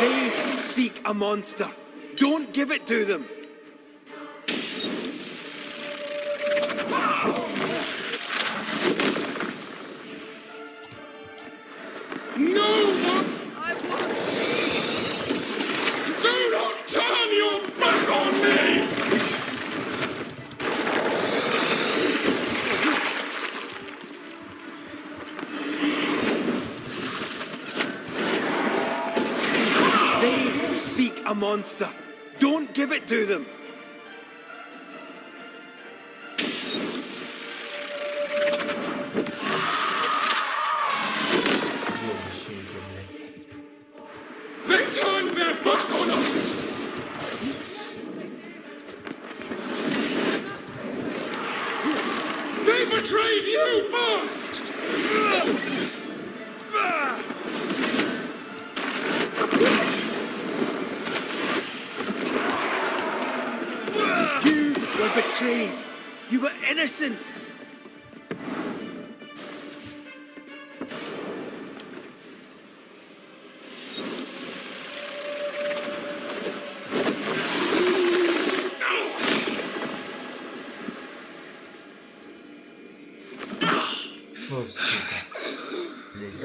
They seek a monster. Don't give it to them. No one! I want. Do not turn your back on me! They seek a monster. Don't give it to them. Ёбаный, блядь. They turned their back on us! They betrayed you first! You were betrayed. You were innocent. Шо, сука? Блядь.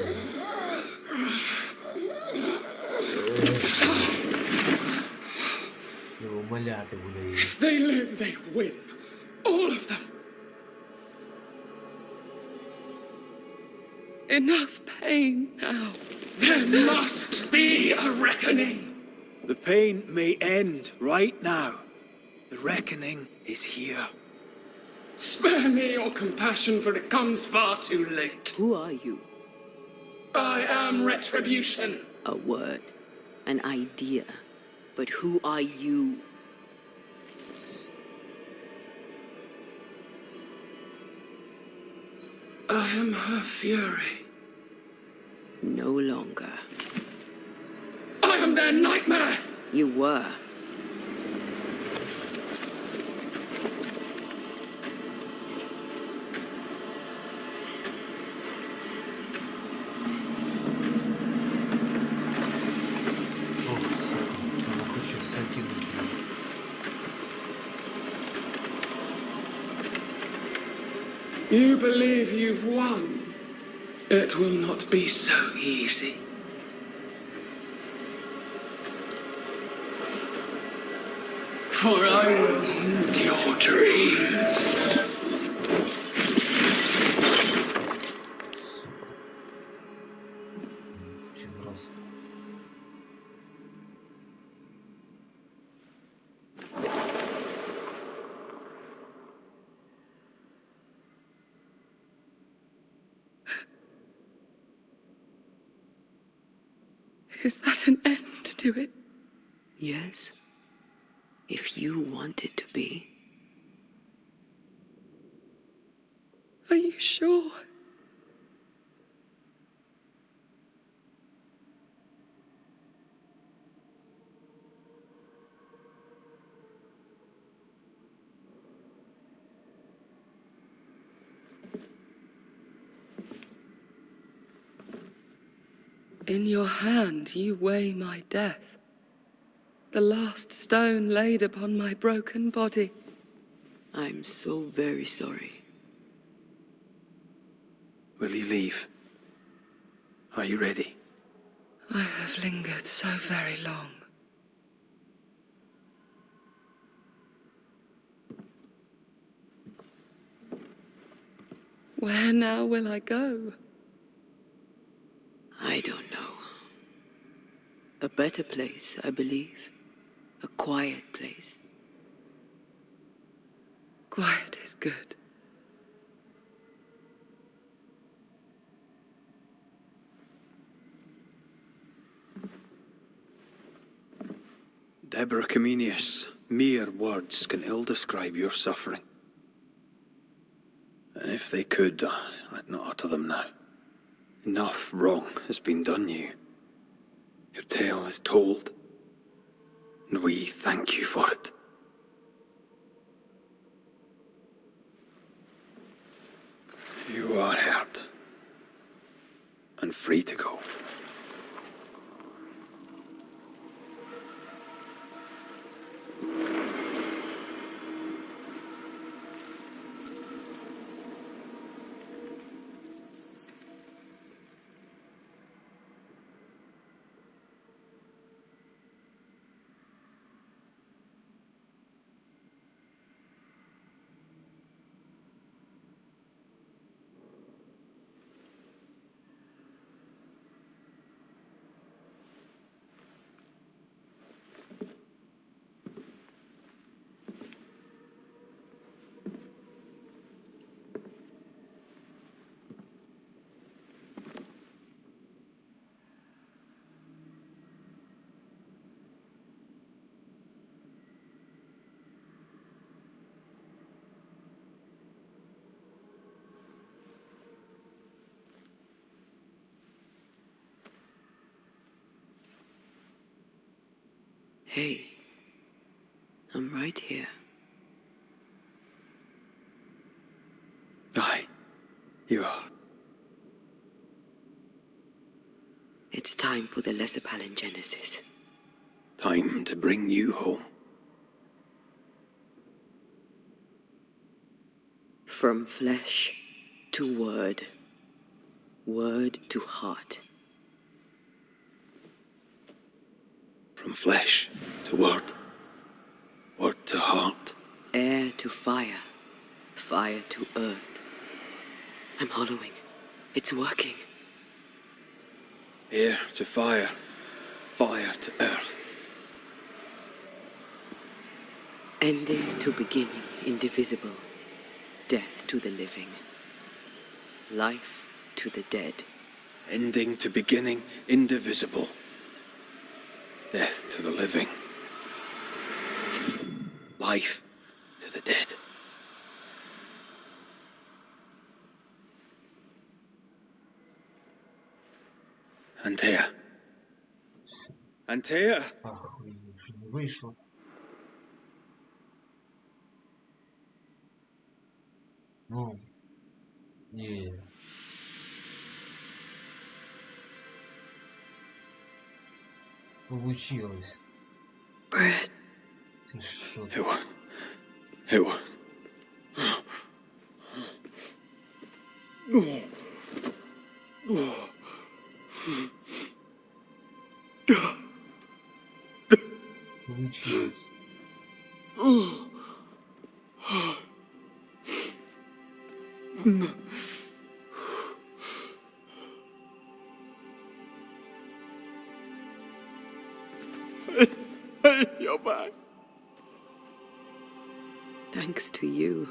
Його умоляти буде її. If they live, they win. All of them. Enough pain now. There must be a reckoning. The pain may end right now. The reckoning is here. Spare me your compassion, for it comes far too late. Who are you? I am retribution. A word, an idea. But who are you? I am her fury. No longer. I am their nightmare. You were. Ох, сука, вона хоче все кинути. You believe you've won. It will not be so easy. for I end your dreams. Очень просто. Is that an end to it? Yes, if you want it to be. Are you sure? In your hand you weigh my death, the last stone laid upon my broken body. I'm so very sorry. Will you leave? Are you ready? I have lingered so very long. Where now will I go? I don't know. A better place, I believe. A quiet place. Quiet is good. Deborah Comenius, mere words can ill describe your suffering. And if they could, I'd not utter them now. Enough wrong has been done you. Your tale is told, and we thank you for it. You are heard, and free to go. Hey, I'm right here. Aye, you are. It's time for the lesser palingenesis. Time to bring you home. From flesh to word, word to heart. From flesh to word, word to heart. Air to fire, fire to earth. I'm hollowing. It's working. Air to fire, fire to earth. Ending to beginning, indivisible. Death to the living. Life to the dead. Ending to beginning, indivisible. Death to the living. Life to the dead. Antea. Antea. Охуеть, уже не вышло. Ну, не. Получилось. Bread. Ты шо? Howard. Получилось. you're back. Thanks to you.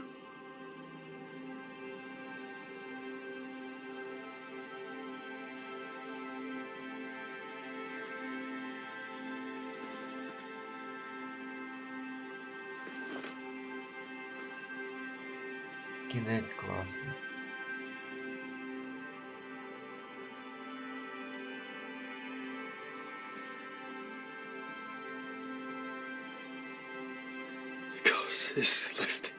Кінець класний. The curse is lifted.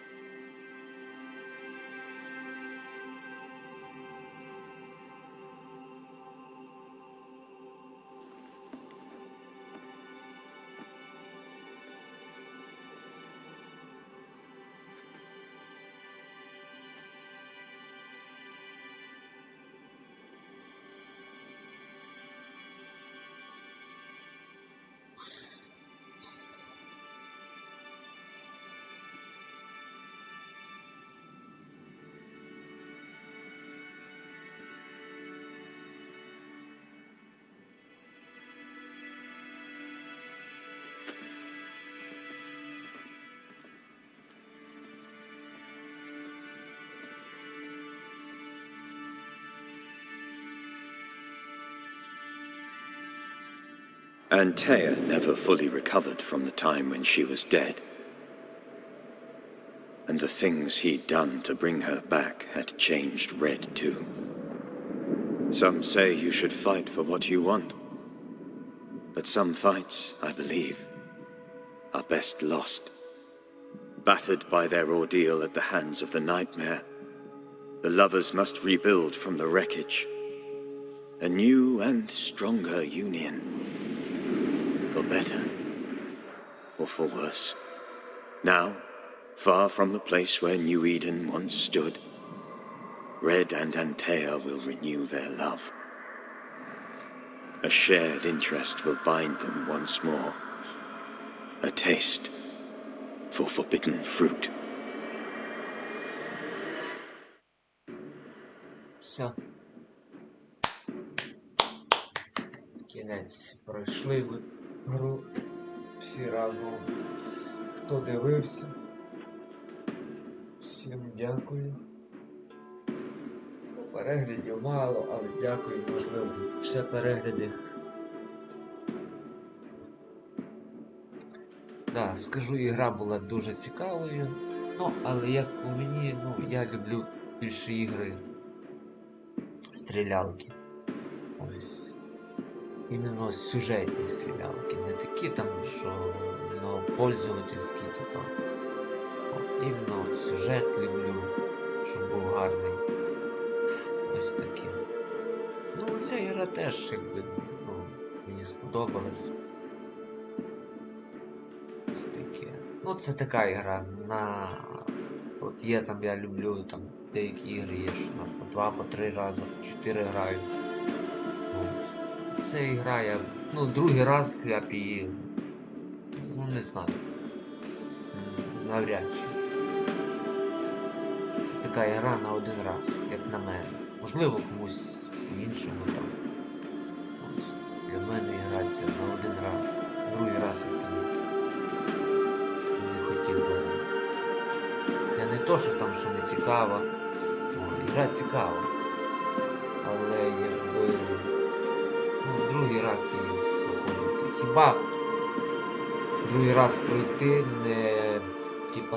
Antea never fully recovered from the time when she was dead. And the things he'd done to bring her back had changed Red too. Some say you should fight for what you want. But some fights, I believe, are best lost. Battered by their ordeal at the hands of the nightmare, the lovers must rebuild from the wreckage. A new and stronger union. For better, or for worse. Now, far from the place where New Eden once stood, Red and Antea will renew their love. A shared interest will bind them once more. A taste for forbidden fruit. Все. Кінець. Пройшли ви гру всі разом. Хто дивився? Всім дякую. Переглядів мало, але дякую, можливо, ще перегляди. Да, скажу, ігра була дуже цікавою. Ну, але як по мені, я люблю більше ігри стрілялки. Ось. Іменно сюжетні стрілялки, не такі там, що пользовательські, типа. Іменно сюжет люблю, щоб був гарний. Ось таке. Ну, ця ігра теж, якби, мені сподобалась. Ось таке. Ну, це така ігра на... От є там, я люблю, там, деякі ігри є, що по 2, по 3 рази, по 4 граю. От. Це ігра, я, другий раз я б її, не знаю, навряд чи. Це така ігра на один раз, як на мене. Можливо, комусь іншому там. Ось, для мене ігра це на один раз. Другий раз я б не хотів би грати. Я не то, що там, що не цікава. Ігра цікава. Але якби... другий раз її проходити. Хіба другий раз пройти,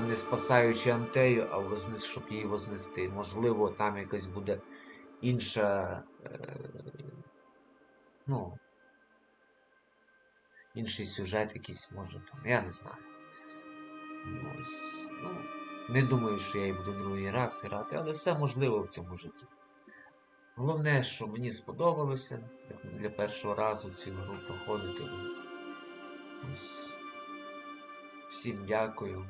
не спасаючи Антею, а щоб її вознести. Можливо, там якась буде інша, інший сюжет якийсь, може там, я не знаю. Ось, не думаю, що я її буду другий раз грати, але все можливо в цьому житті. Головне, що мені сподобалося для першого разу цю гру проходити. Ось. Всім дякую.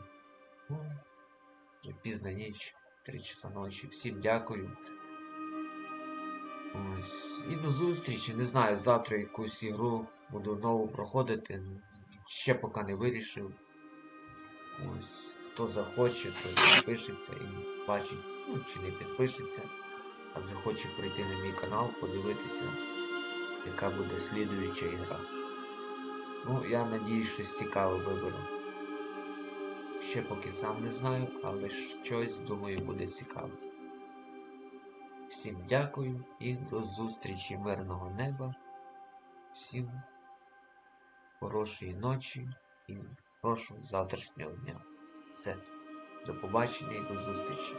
Пізна ніч, 3 часа ночі. Всім дякую. Ось. І до зустрічі. Не знаю, завтра якусь ігру буду нову проходити. Ще поки не вирішив. Ось. Хто захоче, то підпишеться і бачить, чи не підпишеться. А захоче прийти на мій канал, подивитися, яка буде слідуюча ігра. Ну, я надіюсь, щось цікаве виберу. Ще поки сам не знаю, але щось, думаю, буде цікаво. Всім дякую і до зустрічі, мирного неба. Всім хорошої ночі і хорошого завтрашнього дня. Все. До побачення і до зустрічі.